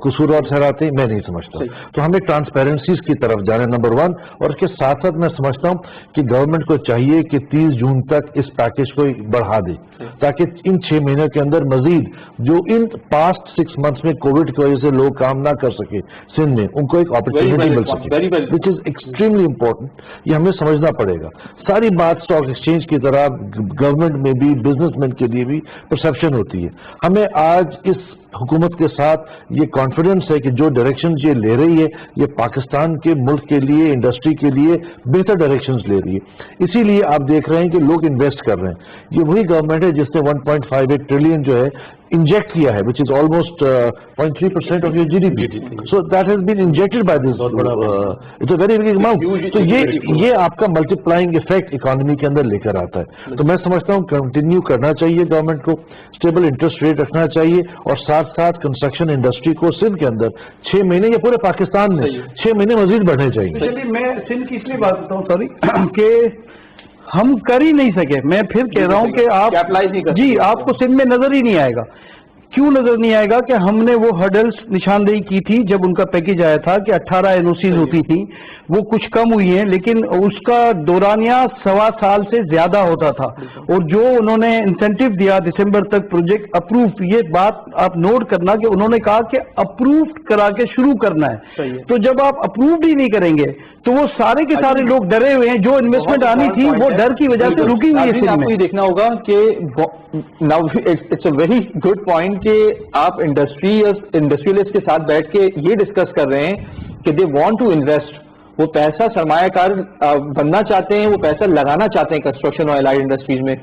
कसूरवार ठहराते हैं, मैं नहीं समझता। तो हमें ट्रांसपेरेंसी की तरफ जाना नंबर 1, और इसके साथ साथ मैं समझता हूं कि गवर्नमेंट को चाहिए कि 30 जून तक इस पैकेज को बढ़ा दे, ताकि इन 6 महीनों के अंदर मजीद जो इन पास्ट 6 मंथ्स में कोविड की वजह से लोग काम ना कर सके सिंध में, उनको एक अपॉर्चुनिटी मिल सके, विच इज एक्सट्रीमली इंपॉर्टेंट। ये हमें समझना पड़ेगा। सारी बात स्टॉक एक्सचेंज की तरह गवर्नमेंट में भी, बिजनेसमैन के लिए भी परसेप्शन होती है। हमें आज इस हुकूमत के साथ ये कॉन्फिडेंस है कि जो डायरेक्शन ये ले रही है, ये पाकिस्तान के मुल्क के लिए, इंडस्ट्री के लिए बेहतर डायरेक्शंस ले रही है। इसीलिए आप देख रहे हैं कि लोग इन्वेस्ट कर रहे हैं। ये वही गवर्नमेंट है जिसने 1.58 ट्रिलियन जो है इंजेक्ट किया है, which is almost 0.3% of your GDP। So that has been injected by this, it's a very big amount. तो ये आपका मल्टीप्लाइंग इफेक्ट इकोनॉमी के अंदर लेकर आता है। तो मैं समझता हूँ कंटिन्यू करना चाहिए गवर्नमेंट को, स्टेबल इंटरेस्ट रेट रखना चाहिए, और साथ साथ कंस्ट्रक्शन इंडस्ट्री को सिंध के अंदर 6 महीने या पूरे पाकिस्तान में 6 महीने मजीद बढ़ने चाहिए। चलिए, मैं सिंध की इसलिए बात करता हूँ, सॉरी, कि हम कर ही नहीं सके। मैं फिर कह रहा हूं कि आप जी, आपको सिंध में नजर ही नहीं आएगा। क्यों नजर नहीं आएगा? कि हमने वो हर्डल्स निशानदेही की थी जब उनका पैकेज आया था कि 18 NOCs होती थी, वो कुछ कम हुई हैं, लेकिन उसका दौरानिया 1.25 साल से ज्यादा होता था। और जो उन्होंने इंसेंटिव दिया दिसंबर तक प्रोजेक्ट अप्रूव, ये बात आप नोट करना कि उन्होंने कहा कि अप्रूव करा के शुरू करना है। तो जब आप अप्रूव ही नहीं करेंगे तो वो सारे के सारे लोग डरे हुए हैं। जो इन्वेस्टमेंट आनी थी वो डर की वजह से रुकी हुई है। आपको ये देखना होगा कि now it's a very good point कि आप इंडस्ट्रियलिस्ट के साथ बैठ के ये डिस्कस कर रहे हैं कि दे वांट टू इन्वेस्ट, वो पैसा सरमायाकार बनना चाहते हैं, वो पैसा लगाना चाहते हैं कंस्ट्रक्शन और एलाइड इंडस्ट्रीज में।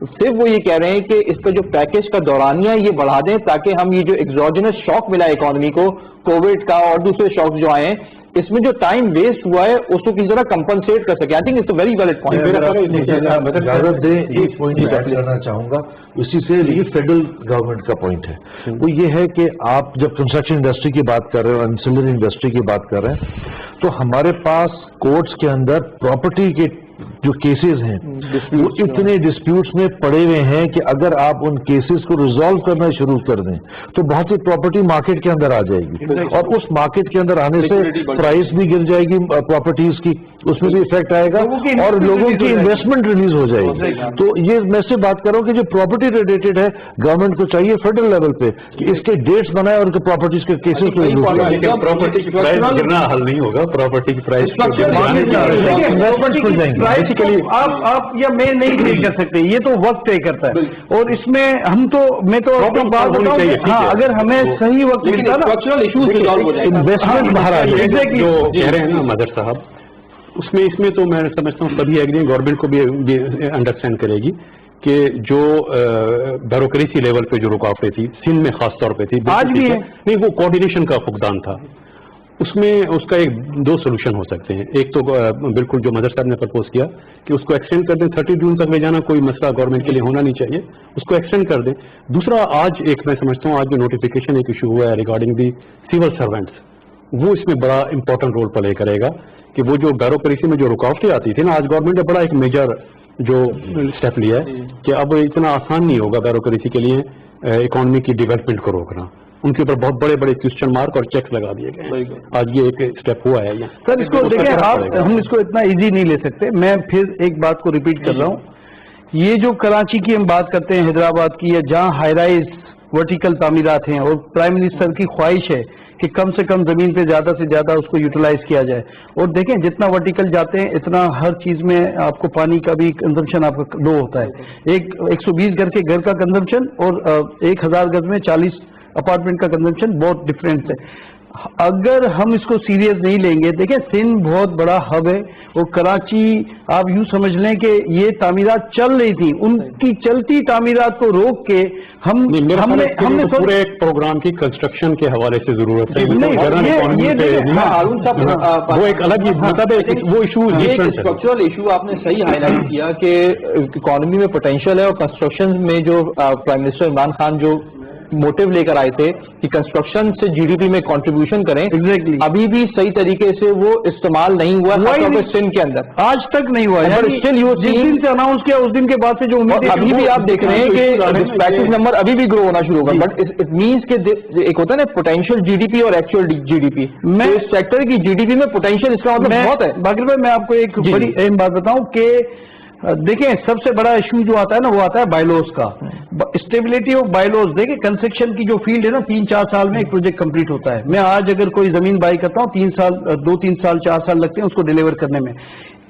सिर्फ वो ये कह रहे हैं कि इसका जो पैकेज का दौरानिया ये बढ़ा दें, ताकि हम ये जो एक्सोजेनस शॉक मिला इकोनॉमी को, कोविड का और दूसरे शॉक जो आए हैं, इसमें जो टाइम वेस्ट हुआ है उसको किसी तरह कंपनसेट कर सके। I think it's a very valid point. इजाजत दें, एक पॉइंट ऐड करना चाहूंगा, उसी से ये फेडरल गवर्नमेंट का पॉइंट है। वो ये है कि आप जब कंस्ट्रक्शन इंडस्ट्री की बात कर रहे हो, एंसिलरी इंडस्ट्री की बात कर रहे हैं, तो हमारे पास कोर्ट्स के अंदर प्रॉपर्टी के जो केसेस हैं वो इतने डिस्प्यूट्स में पड़े हुए हैं कि अगर आप उन केसेस को रिजॉल्व करना शुरू कर दें तो बहुत सी प्रॉपर्टी मार्केट के अंदर आ जाएगी, और उस मार्केट के अंदर आने से प्राइस भी गिर जाएगी प्रॉपर्टीज की, उसमें भी इफेक्ट आएगा और लोगों की इन्वेस्टमेंट रिलीज हो जाएगी। तो ये मैं से बात कर रहा हूँ कि जो प्रॉपर्टी रिलेटेड है, गवर्नमेंट को चाहिए फेडरल लेवल पे कि इसके डेट्स बनाए और प्रॉपर्टीज के केसेस को प्रॉपर्टी की प्राइस गिरना हल नहीं होगा। प्रॉपर्टी की प्राइस इन्वेस्टमेंट खुल जाएंगे। बेसिकली आप या मैं नहीं तय कर सकते, ये तो वक्त तय करता है। और इसमें हम तो मैं तो बात बताऊं, हाँ, अगर हमें सही वक्त मिलता ना, इन्वेस्टमेंट बाहर आ जाए। जो कह रहे हैं ना मदर साहब, उसमें इसमें तो मैं समझता हूँ सभी एग्री, गवर्नमेंट को भी अंडरस्टैंड करेगी कि जो ब्यूरोक्रेसी लेवल पे जो रुकावटें थी सिंध में खास तौर पे थी, आज भी है नहीं, वो कोऑर्डिनेशन का फुकदान था। उसमें उसका दो सोल्यूशन हो सकते हैं। एक तो बिल्कुल जो मदर साहब ने प्रपोज किया कि उसको एक्सटेंड कर दें, 30 जून तक ले जाना कोई मसला गवर्नमेंट के लिए होना नहीं चाहिए, उसको एक्सटेंड कर दें। दूसरा, आज एक मैं समझता हूँ आज जो नोटिफिकेशन एक इशू हुआ है रिगार्डिंग दी सिविल सर्वेंट्स, वो इसमें बड़ा इंपॉर्टेंट रोल प्ले करेगा कि वो जो ब्यूरोक्रेसी में जो रुकावटें आती थी ना, आज गवर्नमेंट ने बड़ा एक मेजर जो स्टेप लिया है कि अब इतना आसान नहीं होगा ब्यूरोक्रेसी के लिए इकोनॉमी की डेवलपमेंट को रोकना। उनके ऊपर बहुत बड़े बड़े क्वेश्चन मार्क और चेक्स लगा दिए गए। आज ये एक स्टेप हुआ है। सर इसको देखें आप, हम इसको इतना इजी नहीं ले सकते। मैं फिर एक बात को रिपीट कर रहा हूँ, ये जो कराची की हम बात करते हैं, हैदराबाद की, या जहाँ हाई राइज वर्टिकल तामीरात हैं, और प्राइम मिनिस्टर की ख्वाहिश है कि कम से कम जमीन पे ज्यादा से ज्यादा उसको यूटिलाइज किया जाए। और देखें जितना वर्टिकल जाते हैं इतना हर चीज में आपको पानी का भी कंजम्पशन आपका लो होता है। 120 घर के घर का कंजम्पशन और 1000 गज में 40 अपार्टमेंट का कंजम्पशन बहुत डिफरेंस है। अगर हम इसको सीरियस नहीं लेंगे, देखिए सिंध बहुत बड़ा हब है, और कराची आप यूं समझ लें कि ये तामीरात चल रही थी, उनकी चलती तामीरात को रोक के हमने पूरे एक प्रोग्राम की कंस्ट्रक्शन के हवाले से जरूरत है। वो एक अलग मतलब वो इशू, स्ट्रक्चरल इशू आपने सही हाईलाइट किया कि इकोनॉमी में पोटेंशियल है, और कंस्ट्रक्शन में जो प्राइम मिनिस्टर इमरान खान जो मोटिव लेकर आए थे कि कंस्ट्रक्शन से जीडीपी में कंट्रीब्यूशन करें, एग्जैक्टली अभी भी सही तरीके से वो इस्तेमाल नहीं हुआ है सिंध के अंदर, आज तक नहीं हुआ है। जिस दिन से अनाउंस किया उस दिन के बाद से जो उम्मीद है, अभी भी आप देख रहे हैं कि डिस्पैचेस नंबर अभी भी ग्रो होना शुरू होगा, बट इट मीन्स के एक होता है ना पोटेंशियल जीडीपी और एक्चुअल जीडीपी, तो इस सेक्टर की जीडीपी में पोटेंशियल इसका मतलब बहुत है। बाकी भाई मैं आपको एक बड़ी अहम बात बताऊं कि देखिए सबसे बड़ा इशू जो आता है ना वो आता है बायलॉज का, स्टेबिलिटी ऑफ बायलॉज। देखिए कंस्ट्रक्शन की जो फील्ड है ना 3-4 साल में एक प्रोजेक्ट कंप्लीट होता है। मैं आज अगर कोई जमीन बाई करता हूँ 2-3 साल 4 साल लगते हैं उसको डिलीवर करने में।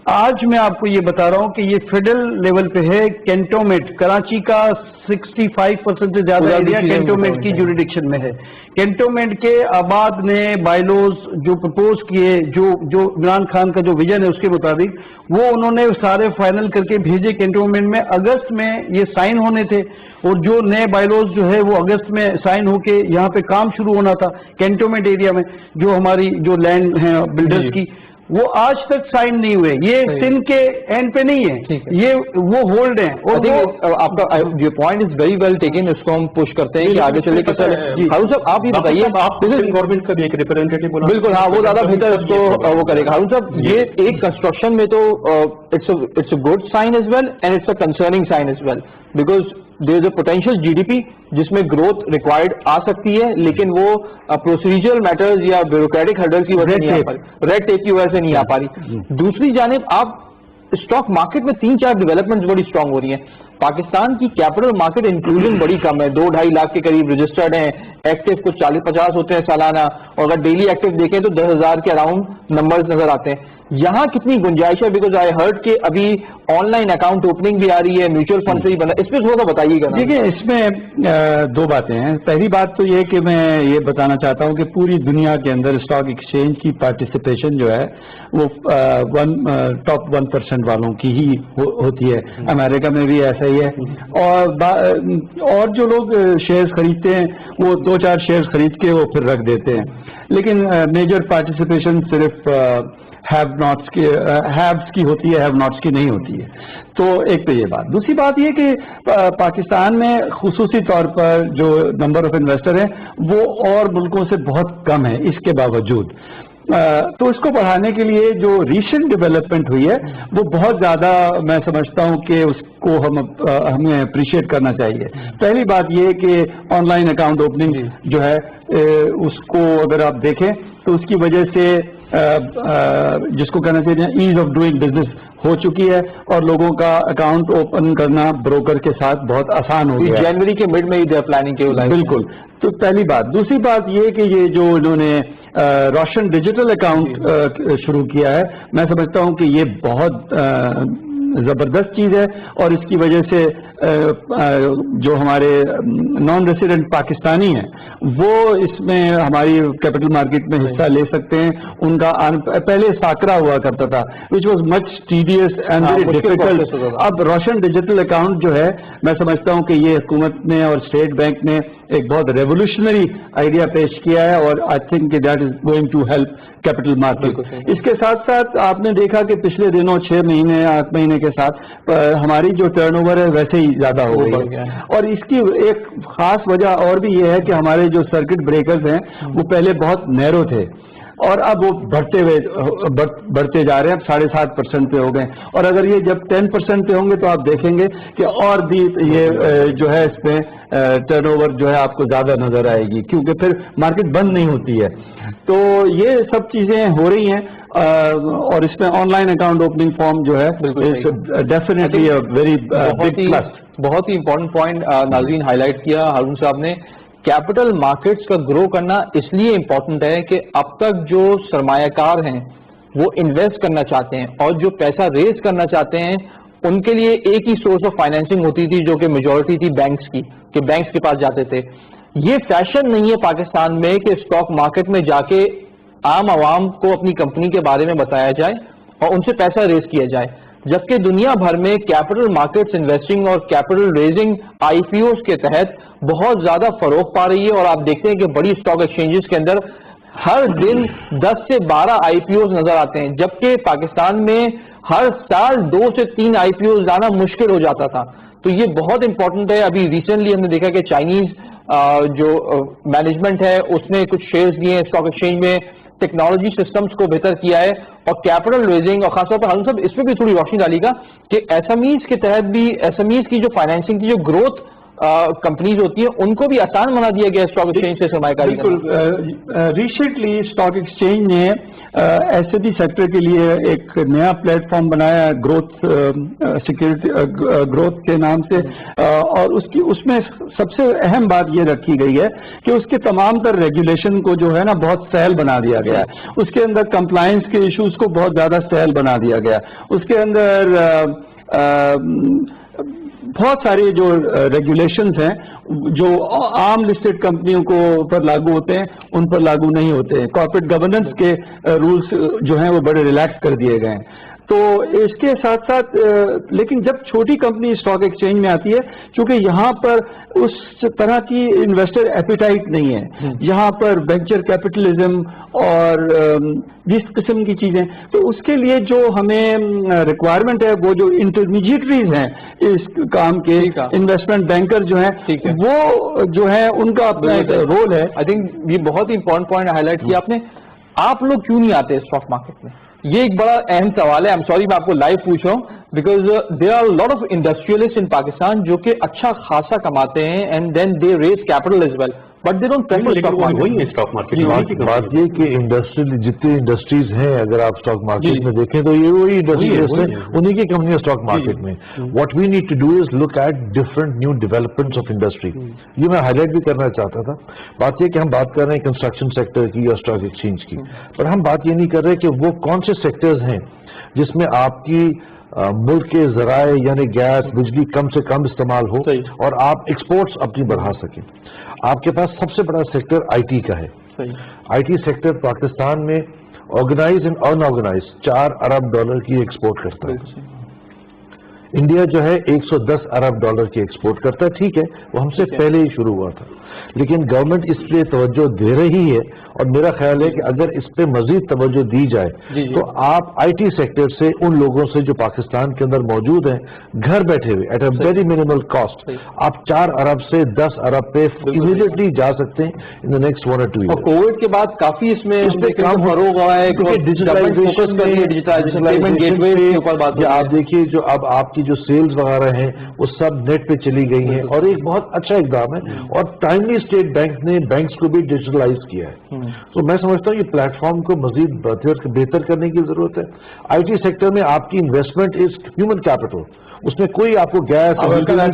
आज मैं आपको ये बता रहा हूँ कि ये फेडरल लेवल पे है, कैंटोनमेंट कराची का 65% से ज्यादा एरिया कैंटोनमेंट की जुरिडिक्शन में है। कैंटोनमेंट के आबाद ने बायलॉज जो प्रपोज किए, जो इमरान खान का जो विजन है उसके मुताबिक वो उन्होंने सारे फाइनल करके भेजे कैंटोनमेंट में। अगस्त में ये साइन होने थे और जो नए बायलॉज जो है वो अगस्त में साइन होके यहाँ पे काम शुरू होना था कैंटोनमेंट एरिया में। जो हमारी जो लैंड है बिल्डर्स की वो आज तक साइन नहीं हुए, ये सिंध के एंड पे नहीं है, ये वो होल्ड है। और आपका जो point is very well taken, उसको हम पुश करते हैं कि आगे चले के सर हारून साहब आप ही बताइए, आप गवर्नमेंट का भी एक रिप्रेजेंटेटिव बोला, बिल्कुल हाँ वो ज्यादा बेहतर उसको वो करेगा। हारून साहब ये एक कंस्ट्रक्शन में तो it's a good sign as well and it's a concerning sign as well, because there is a potential GDP जिसमें ग्रोथ रिक्वायर्ड आ सकती है, लेकिन वो प्रोसीजरल मैटर्स या ब्यूरोक्रेटिक हर्डल की वजह से नहीं आ पा रही, रेड टेप की वजह से नहीं आ पा रही। दूसरी जानिब आप स्टॉक मार्केट में 3-4 डेवलपमेंट्स बड़ी स्ट्रांग हो रही हैं। पाकिस्तान की कैपिटल मार्केट इंक्लूजन बड़ी कम है, 2-2.5 लाख के करीब रजिस्टर्ड हैं, एक्टिव कुछ 40-50 होते हैं सालाना, और अगर डेली एक्टिव देखें तो 10,000 के अराउंड नंबर्स नजर आते हैं। यहाँ कितनी गुंजाइश है? बिकॉज आई हर्ड कि अभी ऑनलाइन अकाउंट ओपनिंग भी आ रही है, म्यूचुअल फंड से ही बना, इस पर थोड़ा सा बताइएगा। देखिए इसमें 2 बातें हैं। पहली बात तो ये कि मैं ये बताना चाहता हूँ कि पूरी दुनिया के अंदर स्टॉक एक्सचेंज की पार्टिसिपेशन जो है वो टॉप 1% वालों की ही होती है। अमेरिका में भी ऐसा ही है, और जो लोग शेयर्स खरीदते हैं वो 2-4 शेयर्स खरीद के वो फिर रख देते हैं, लेकिन मेजर पार्टिसिपेशन सिर्फ हैव्स की होती है, हैव नॉट्स की नहीं होती है। तो एक तो ये बात। दूसरी बात ये कि पाकिस्तान में खुसूसी तौर पर जो नंबर ऑफ इन्वेस्टर हैं वो और मुल्कों से बहुत कम है, इसके बावजूद तो इसको बढ़ाने के लिए जो रीसेंट डेवलपमेंट हुई है वो बहुत ज्यादा मैं समझता हूं कि उसको हमें अप्रिशिएट करना चाहिए। पहली बात ये कि ऑनलाइन अकाउंट ओपनिंग जो है उसको अगर आप देखें तो उसकी वजह से जिसको कहना चाहिए ईज ऑफ डूइंग बिजनेस हो चुकी है और लोगों का अकाउंट ओपन करना ब्रोकर के साथ बहुत आसान हो गया। जनवरी के मिड में ही प्लानिंग के बिल्कुल। तो पहली बात। दूसरी बात ये कि ये जो इन्होंने रोशन डिजिटल अकाउंट शुरू किया है, मैं समझता हूं कि ये बहुत जबरदस्त चीज है और इसकी वजह से जो हमारे नॉन रेसिडेंट पाकिस्तानी हैं वो इसमें हमारी कैपिटल मार्केट में हिस्सा ले सकते हैं। उनका पहले साकरा हुआ करता था which was much tedious and very difficult. अब रोशन डिजिटल अकाउंट जो है मैं समझता हूं कि ये हुकूमत ने और स्टेट बैंक ने एक बहुत रेवोल्यूशनरी आइडिया पेश किया है और I think that is going to help capital market. इसके साथ साथ आपने देखा कि पिछले दिनों 6 महीने 8 महीने के साथ हमारी जो टर्नओवर है वैसे ही ज्यादा हो गई है और इसकी एक खास वजह और भी ये है कि हमारे जो सर्किट ब्रेकर्स हैं वो पहले बहुत नैरो थे और अब वो बढ़ते जा रहे हैं। अब 7.5% पे हो गए और अगर ये जब 10% पे होंगे तो आप देखेंगे कि और भी ये जो है इसमें टर्नओवर जो है आपको ज्यादा नजर आएगी क्योंकि फिर मार्केट बंद नहीं होती है। तो ये सब चीजें हो रही हैं और इसमें ऑनलाइन अकाउंट ओपनिंग फॉर्म जो है definitely a very big plus. बहुत ही इंपॉर्टेंट पॉइंट नाज़रीन हाईलाइट किया हारून साहब ने। कैपिटल मार्केट्स का ग्रो करना इसलिए इंपॉर्टेंट है कि अब तक जो सरमायाकार हैं वो इन्वेस्ट करना चाहते हैं और जो पैसा रेज करना चाहते हैं उनके लिए एक ही सोर्स ऑफ फाइनेंसिंग होती थी जो कि मेजॉरिटी थी बैंक्स की, कि बैंक्स के पास जाते थे। ये फैशन नहीं है पाकिस्तान में कि स्टॉक मार्केट में जाके आम आवाम को अपनी कंपनी के बारे में बताया जाए और उनसे पैसा रेज किया जाए, जबकि दुनिया भर में कैपिटल मार्केट्स इन्वेस्टिंग और कैपिटल रेजिंग आईपीओस के तहत बहुत ज्यादा फरोग पा रही है। और आप देखते हैं कि बड़ी स्टॉक एक्सचेंजेस के अंदर हर दिन 10 से 12 आईपीओस नजर आते हैं, जबकि पाकिस्तान में हर साल 2 से 3 आईपीओस लाना मुश्किल हो जाता था। تو یہ بہت امپورٹنٹ ہے. ابھی ریسنٹلی ہم نے دیکھا کہ چائنیز جو مینجمنٹ ہے اس نے کچھ شیئرز دیے ہیں اسٹاک ایکسچینج میں, ٹیکنالوجی سسٹمز کو بہتر کیا ہے, اور کیپٹل ریزنگ, اور خاص طور پر ہارون صاحب اس پہ بھی تھوڑی روشنی ڈالی گا کہ ایس ایم ایز کے تحت بھی ایس ایم ایز کی جو فائنینسنگ کی جو گروتھ کمپنیز ہوتی ہیں ان کو بھی آسان بنا دیا گیا اسٹاک ایکسچینج سے سرمایہ کاری کرنا. بالکل. ریسنٹلی اسٹاک ایکسچینج نے ایس ای بی سیکٹر کے لیے ایک نیا پلیٹ فارم بنایا ہے گروتھ سیکورٹی گروتھ کے نام سے, اور اس میں سب سے اہم بات یہ رکھی گئی ہے کہ اس کے تمام تر ریگولیشن کو جو ہے نا بہت سہل بنا دیا گیا ہے. اس کے اندر کمپلائنس کے ایشوز کو بہت زیادہ سہل بنا دیا گیا. اس کے اندر بہت سارے جو ریگولیشنز ہیں جو عام لسٹڈ کمپنیوں کو پر لاگو ہوتے ہیں ان پر لاگو نہیں ہوتے ہیں. کارپوریٹ گورننس کے رولز جو ہیں وہ بڑے ریلیکس کر دیے گئے ہیں. تو اس کے ساتھ ساتھ لیکن جب چھوٹی کمپنی اسٹاک ایکسچینج میں آتی ہے, چونکہ یہاں پر اس طرح کی انویسٹر ایپیٹائٹ نہیں ہے, یہاں پر وینچر کیپٹلزم اور جس قسم کی چیزیں, تو اس کے لیے جو ہمیں ریکوائرمنٹ ہے وہ جو انٹرمیڈیٹریز ہیں اس کام کے, انویسٹمنٹ بینکر جو ہیں وہ جو ہے ان کا اپنا ایک رول ہے. آئی تھنک یہ بہت ہی امپورٹنٹ پوائنٹ ہائی لائٹ کیا آپ نے. آپ لوگ کیوں نہیں آتے اسٹاک مارکیٹ میں؟ یہ ایک بڑا اہم سوال ہے. سوری میں آپ کو لائیو پوچھ رہا ہوں because there are lot of industrialists in Pakistan جو کہ اچھا خاصا کماتے ہیں and then they raise capital as well, but they don't prefer stock market. بات یہ کہ انڈسٹری جتنی انڈسٹریز ہیں اگر آپ اسٹاک مارکیٹ میں دیکھیں تو یہ وہی انڈسٹریز ہیں, انہیں کی کمپنیاں اسٹاک مارکیٹ میں. What we need to do is look at different new developments of industry. یہ میں ہائی لائٹ بھی کرنا چاہتا تھا. بات یہ کہ ہم بات کر رہے ہیں کنسٹرکشن سیکٹر کی یا اسٹاک ایکسچینج کی, پر ہم بات یہ نہیں کر رہے کہ وہ کون سے سیکٹرز ہیں جس میں آپ کی ملک کے ذرائع یعنی گیس بجلی کم سے کم استعمال ہو اور آپ ایکسپورٹس اپنی بڑھا سکیں. آپ کے پاس سب سے بڑا سیکٹر آئی ٹی کا ہے. آئی ٹی سیکٹر پاکستان میں آرگنائز اینڈ ان آرگنائز $4 ارب کی ایکسپورٹ کرتا ہے. انڈیا جو ہے $110 ارب کی ایکسپورٹ کرتا ہے. ٹھیک ہے, وہ ہم سے پہلے ہی شروع ہوا تھا, لیکن گورنمنٹ اس پہ توجہ دے رہی ہے, اور میرا خیال ہے کہ اگر اس پہ مزید توجہ دی جائے تو آپ آئی ٹی سیکٹر سے ان لوگوں سے جو پاکستان کے اندر موجود ہیں گھر بیٹھے ہوئے at a very minimal cost آپ 4 ارب سے 10 ارب پہ امیڈیٹلی جا سکتے ہیں in the next 1 or 2 years. Covid کے بعد کافی اس میں کام فروغ ہوا ہے ڈیجیٹلائزیشن. آپ دیکھیے جو اب آپ کی جو سیلز وغیرہ ہیں وہ سب نیٹ پہ چلی گئی ہیں, اور ایک بہت اچھا اقدام ہے, اور ٹائملی اسٹیٹ بینک نے بینکس کو بھی ڈیجیٹلائز کیا ہے. تو میں سمجھتا ہوں یہ پلیٹ فارم کو مزید بہتر کرنے کی ضرورت ہے. آئی ٹی سیکٹر میں آپ کی انویسٹمنٹ از ہیومن کیپٹل, اس میں کوئی آپ کو گیس پاکستان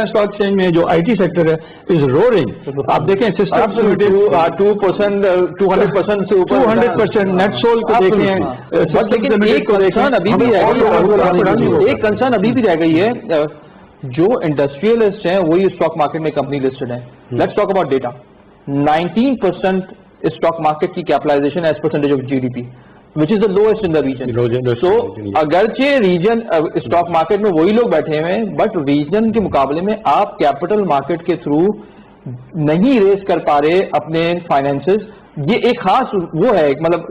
اسٹاک ایکسچینج میں جو آئی ٹی سیکٹر ہے از رورنگ. آپ دیکھیں 200% سے اوپر 200% نیٹ سول کو دیکھیں. ایک کنسرن ابھی بھی رہ گئی ہے, جو انڈسٹریلسٹ ہیں وہی اسٹاک مارکیٹ میں کمپنی لسٹڈ ہیں. Let's talk about data. 19% stock market کی capitalization as percentage of G D P which is the lowest in the region. So اگرچہ ریجن اسٹاک مارکیٹ میں وہی لوگ بیٹھے ہوئے ہیں, بٹ ریجن کے مقابلے میں آپ کیپٹل مارکیٹ کے تھرو نہیں ریز کر پا رہے اپنے فائنینسز. یہ ایک خاص وہ ہے مطلب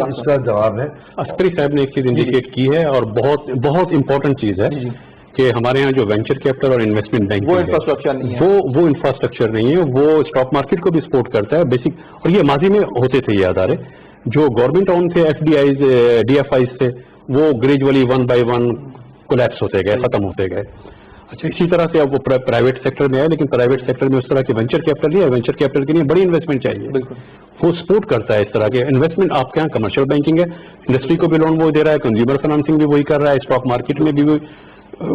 اس کا جواب ہے. عسکری صاحب نے ایک چیز انڈیکیٹ کی ہے اور بہت بہت امپورٹنٹ چیز ہے کہ ہمارے ہاں جو وینچر کیپٹل اور انویسٹمنٹ بینک وہ انفراسٹرکچر نہیں ہے, وہ انفراسٹرکچر نہیں ہے. وہ اسٹاک مارکیٹ کو بھی سپورٹ کرتا ہے بیسک, اور یہ ماضی میں ہوتے تھے یہ ادارے جو گورنمنٹ اون تھے, F D Is D F Is سے, وہ گریجولی 1 by 1 کولیپس ہوتے گئے, ختم ہوتے گئے. اچھا, اسی طرح سے اب وہ پرائیویٹ سیکٹر میں آئے, لیکن پرائیویٹ سیکٹر میں اس طرح کے وینچر کیپٹل نہیں ہے. وینچر کیپٹل کے لیے بڑی انویسٹمنٹ چاہیے. بالکل, وہ سپورٹ کرتا ہے اس طرح کے انویسٹمنٹ. آپ کے یہاں کمرشل بینکنگ ہے, انڈسٹری کو بھی لون وہ دے رہا ہے, کنزیومر فائنانسنگ بھی وہی کر رہا ہے, اسٹاک مارکیٹ میں بھی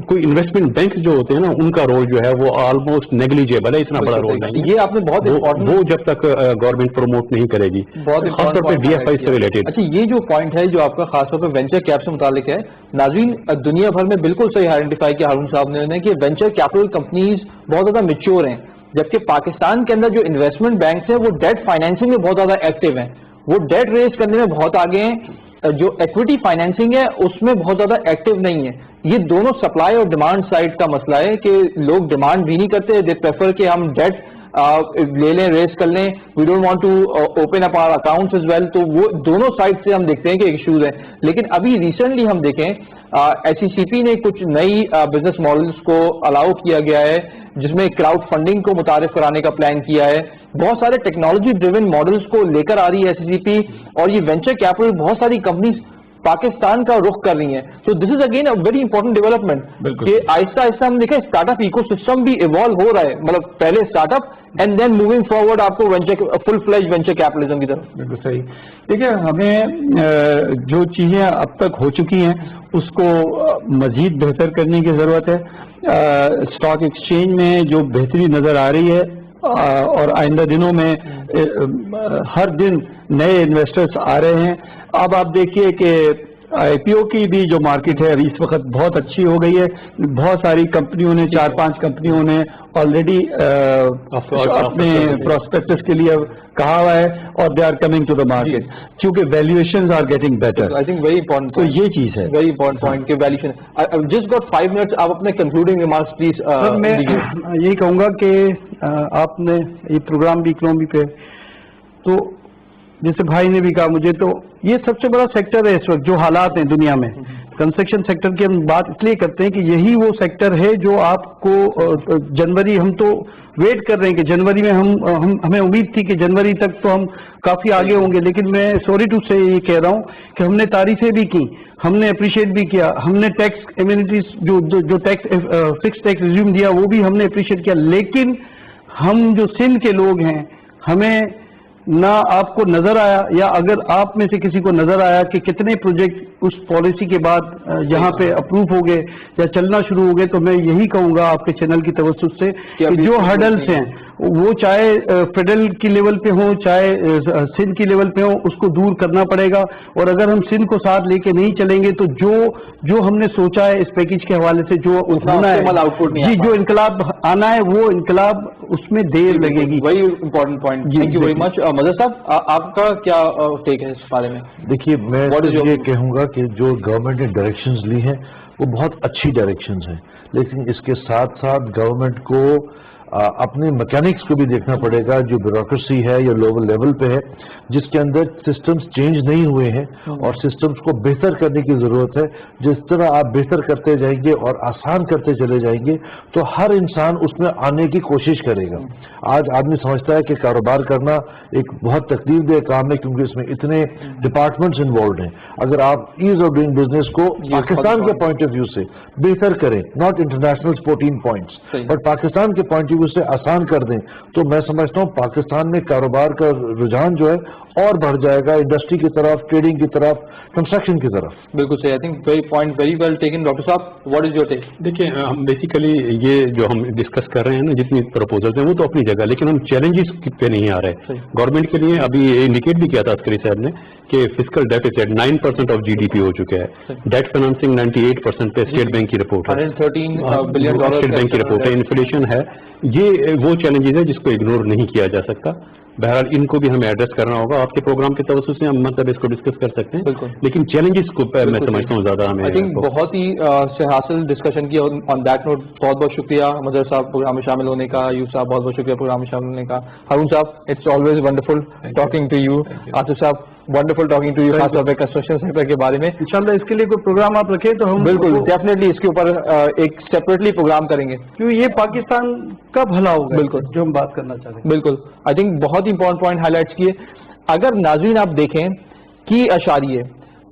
کوئی انویسٹمنٹ بینک جو ہوتے ہیں نا ان کا رول جو ہے وہ آلموسٹ نیگلیجیبل ہے, اتنا بڑا رول نہیں. یہ آپ نے بہت امپورٹنٹ, وہ جب تک گورنمنٹ پروموٹ نہیں کرے گی, خاص طور پہ ڈی ایف آئی سے ریلیٹڈ. اچھا, یہ جو پوائنٹ ہے جو آپ کا خاص طور پہ وینچر کیپ سے متعلق ہے, ناظرین دنیا بھر میں بالکل صحیح آئیڈینٹیفائی کیا ہارون صاحب نے کہ وینچر کیپٹل کمپنیز بہت زیادہ میچور ہیں, جبکہ پاکستان کے اندر جو انویسٹمنٹ بینکس ہیں وہ ڈیٹ فائنینسنگ میں بہت زیادہ ایکٹیو ہیں, وہ ڈیٹ ریز کرنے میں بہت آگے ہیں. جو ایکویٹی فائنینسنگ ہے اس میں بہت زیادہ ایکٹیو نہیں ہے. یہ دونوں سپلائی اور ڈیمانڈ سائڈ کا مسئلہ ہے کہ لوگ ڈیمانڈ بھی نہیں کرتے, دے پریفر کہ ہم ڈیٹ لے لیں, ریز کر لیں, we don't want to open up our accounts as well. تو وہ دونوں سائڈ سے ہم دیکھتے ہیں کہ ایشوز ہیں. لیکن ابھی ریسنٹلی ہم دیکھیں ایس ای سی پی نے کچھ نئی بزنس ماڈلس کو الاؤ کیا گیا ہے, جس میں کراؤڈ فنڈنگ کو متعارف کرانے کا پلان کیا ہے. بہت سارے ٹیکنالوجی ڈریون ماڈلس کو لے کر آ رہی ہے ایس ای سی پی, اور یہ وینچر کیپٹل بہت ساری کمپنیز پاکستان کا رخ کر رہی ہیں. تو this is again a very important development کہ آہستہ آہستہ ہم دیکھیں اسٹارٹ اپ ایکو سسٹم بھی ایوالو ہو رہا ہے, مطلب پہلے start up and then moving forward آپ کو فل فلیج وینچر کیپٹلزم کی طرف. بالکل صحیح. دیکھیے ہمیں جو چیزیں اب تک ہو چکی ہیں اس کو مزید بہتر کرنے کی ضرورت ہے. اسٹاک ایکسچینج میں جو بہتری نظر آ رہی ہے اور آئندہ دنوں میں ہر دن نئے انویسٹرز آ رہے ہیں. اب آپ دیکھیے کہ آئی پی او کی بھی جو مارکیٹ ہے اس وقت بہت اچھی ہو گئی ہے. بہت ساری کمپنیوں نے 4-5 کمپنیوں نے آلریڈی اپنے پروسپیکٹس کے لیے کہا ہوا ہے اور they are coming to the market کیونکہ valuations are getting better. I think very important, تو یہ چیز ہے ویری امپورٹنٹ پوائنٹ کہ ویلیویشن. جسٹ گاٹ 5 منٹس, آپ اپنے کنکلوڈنگ ریمارکس پلیز. میں یہی کہوں گا کہ آپ نے یہ پروگرام بھی اکنامی پہ, تو جیسے بھائی نے بھی کہا مجھے, تو یہ سب سے بڑا سیکٹر ہے اس وقت جو حالات ہیں دنیا میں. کنسٹرکشن سیکٹر کی ہم بات اس لیے کرتے ہیں کہ یہی وہ سیکٹر ہے جو آپ کو جنوری, ہم تو ویٹ کر رہے ہیں کہ جنوری میں ہمیں امید تھی کہ جنوری تک تو ہم کافی آگے ہوں گے, لیکن میں سوری ٹو سے یہ کہہ رہا ہوں کہ ہم نے تعریفیں بھی کی, ہم نے اپریشیٹ بھی کیا, ہم نے ٹیکس ایمینٹیز جو ٹیکس فکس ٹیکس ریزیوم دیا وہ بھی ہم نے اپریشیٹ کیا. لیکن ہم جو سندھ کے لوگ ہیں, ہمیں نہ آپ کو نظر آیا, یا اگر آپ میں سے کسی کو نظر آیا کہ کتنے پروجیکٹ اس پالیسی کے بعد یہاں پہ اپروو ہو گئے یا چلنا شروع ہو گئے, تو میں یہی کہوں گا آپ کے چینل کی توسط سے کہ جو ہرڈلس ہیں وہ چاہے فیڈرل کی لیول پہ ہوں چاہے سندھ کی لیول پہ ہوں, اس کو دور کرنا پڑے گا. اور اگر ہم سندھ کو ساتھ لے کے نہیں چلیں گے تو جو ہم نے سوچا ہے اس پیکیج کے حوالے سے جو ہونا ہے, جی جو انقلاب آنا ہے وہ انقلاب اس میں دیر لگے گی. وہی important point. Thank you very much. Mazhar صاحب آپ کا کیا ٹیک ہے اس بارے میں؟ دیکھیے میں یہ کہوں گا کہ جو گورنمنٹ نے ڈائریکشنز لی ہیں وہ بہت اچھی ڈائریکشنز ہیں, لیکن اس کے ساتھ ساتھ گورنمنٹ کو اپنے میکینکس کو بھی دیکھنا پڑے گا. جو بیوروکریسی ہے یا لوور لیول پہ ہے جس کے اندر سسٹمز چینج نہیں ہوئے ہیں اور سسٹمز کو بہتر کرنے کی ضرورت ہے. جس طرح آپ بہتر کرتے جائیں گے اور آسان کرتے چلے جائیں گے تو ہر انسان اس میں آنے کی کوشش کرے گا. آج آدمی سمجھتا ہے کہ کاروبار کرنا ایک بہت تکلیف دہ کام ہے کیونکہ اس میں اتنے ڈپارٹمنٹس انوالوڈ ہیں. اگر آپ ایز آف ڈوئنگ بزنس کو پاکستان کے پوائنٹ آف ویو سے بہتر کریں, not international 14 points, but Pakistan کے پوائنٹ سے آسان کر دیں, تو میں سمجھتا ہوں پاکستان میں کاروبار کا رجحان جو ہے اور بڑھ جائے گا, انڈسٹری کی طرف, ٹریڈنگ کی طرف, کنسٹرکشن کی طرف. بالکل صحیح. I think very well taken. Doctor صاحب واٹ از یور ٹیک؟ دیکھیے ہم بیسیکلی یہ جو ہم ڈسکس کر رہے ہیں نا, جتنی پروپوزلز ہیں وہ تو اپنی جگہ, لیکن ہم چیلنجز پہ نہیں آ رہے. گورنمنٹ کے لیے ابھی انڈیکیٹ بھی کیا تھا عسکری صاحب نے کہ فسکل ڈیفیسٹ 9% آف GDP ہو چکا ہے. ڈیٹ فائنانسنگ 98% پہ اسٹیٹ بینک کی رپورٹ ہے, $113 بلین اسٹیٹ بینک کی رپورٹ ہے. انفلیشن ہے, یہ وہ چیلنجز ہے جس کو اگنور نہیں کیا جا سکتا. بہرحال ان کو بھی ہمیں ایڈریس کرنا ہوگا. آپ کے پروگرام کے توسط سے ہم مطلب اس کو ڈسکس کر سکتے ہیں, لیکن چیلنجز کو میں سمجھتا ہوں زیادہ ہمیں. آئی تھنک بہت ہی سے حاصل ڈسکشن کی. آن دیٹ نوٹ بہت بہت شکریہ مظہر صاحب پروگرام میں شامل ہونے کا, ایوب صاحب بہت بہت شکریہ پروگرام میں شامل ہونے کا, ہارون صاحب it's always wonderful talking to you, Asif صاحب ونڈرفل ٹاکنگ ٹو یو, خاص طور پہ کنسٹرکشن سیکٹر کے بارے میں. انشاءاللہ اس کے لیے کوئی پروگرام آپ رکھیں تو ہم بالکل ڈیفینیٹلی اس کے اوپر ایک سیپریٹلی پروگرام کریں گے, کیوں یہ پاکستان کا بھلا ہوگا. بالکل جو ہم بات کرنا چاہتے ہیں. بالکل. آئی تھنک بہت ہی امپورٹنٹ پوائنٹ ہائی لائٹس کیے. اگر ناظرین آپ دیکھیں کی اشاریے,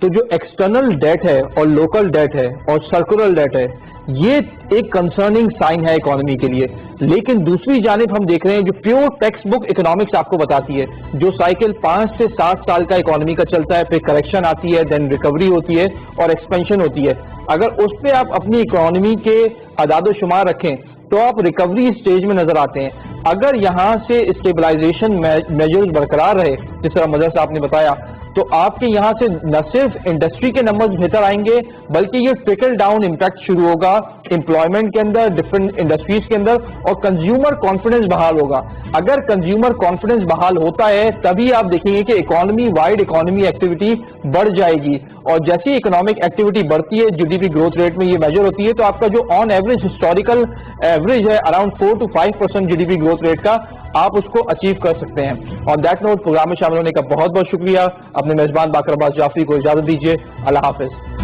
تو جو ایکسٹرنل ڈیٹ ہے اور لوکل ڈیٹ ہے اور سرکولر ڈیٹ ہے یہ ایک کنسرننگ سائن ہے اکانومی کے لیے. لیکن دوسری جانب ہم دیکھ رہے ہیں جو پیور ٹیکسٹ بک اکنامکس آپ کو بتاتی ہے, جو سائیکل 5 سے 7 سال کا اکانومی کا چلتا ہے, پھر کریکشن آتی ہے, دین ریکوری ہوتی ہے اور ایکسپینشن ہوتی ہے. اگر اس پہ آپ اپنی اکانومی کے اعداد و شمار رکھیں تو آپ ریکوری سٹیج میں نظر آتے ہیں. اگر یہاں سے اسٹیبلائزیشن میجرز برقرار رہے جس طرح مظہر صاحب نے بتایا, تو آپ کے یہاں سے نہ صرف انڈسٹری کے نمبرز بہتر آئیں گے بلکہ یہ ٹرکل ڈاؤن امپیکٹ شروع ہوگا امپلائمنٹ کے اندر, ڈفرینٹ انڈسٹریز کے اندر, اور کنزیومر کانفیڈنس بحال ہوگا. اگر کنزیومر کانفیڈنس بحال ہوتا ہے تبھی آپ دیکھیں گے کہ اکانومی وائڈ اکانومی ایکٹیویٹی بڑھ جائے گی, اور جیسی اکنامک ایکٹیویٹی بڑھتی ہے GDP گروتھ ریٹ میں یہ میجر ہوتی ہے, تو آپ کا جو آن ایوریج ہسٹوریکل ایوریج ہے around 4 to 5% GDP growth rate کا, آپ اس کو اچیو کر سکتے ہیں. آن دیٹ نوٹ پروگرام میں شامل ہونے کا بہت بہت شکریہ. اپنے میزبان باقر عباس جعفری کو اجازت دیجیے. اللہ حافظ.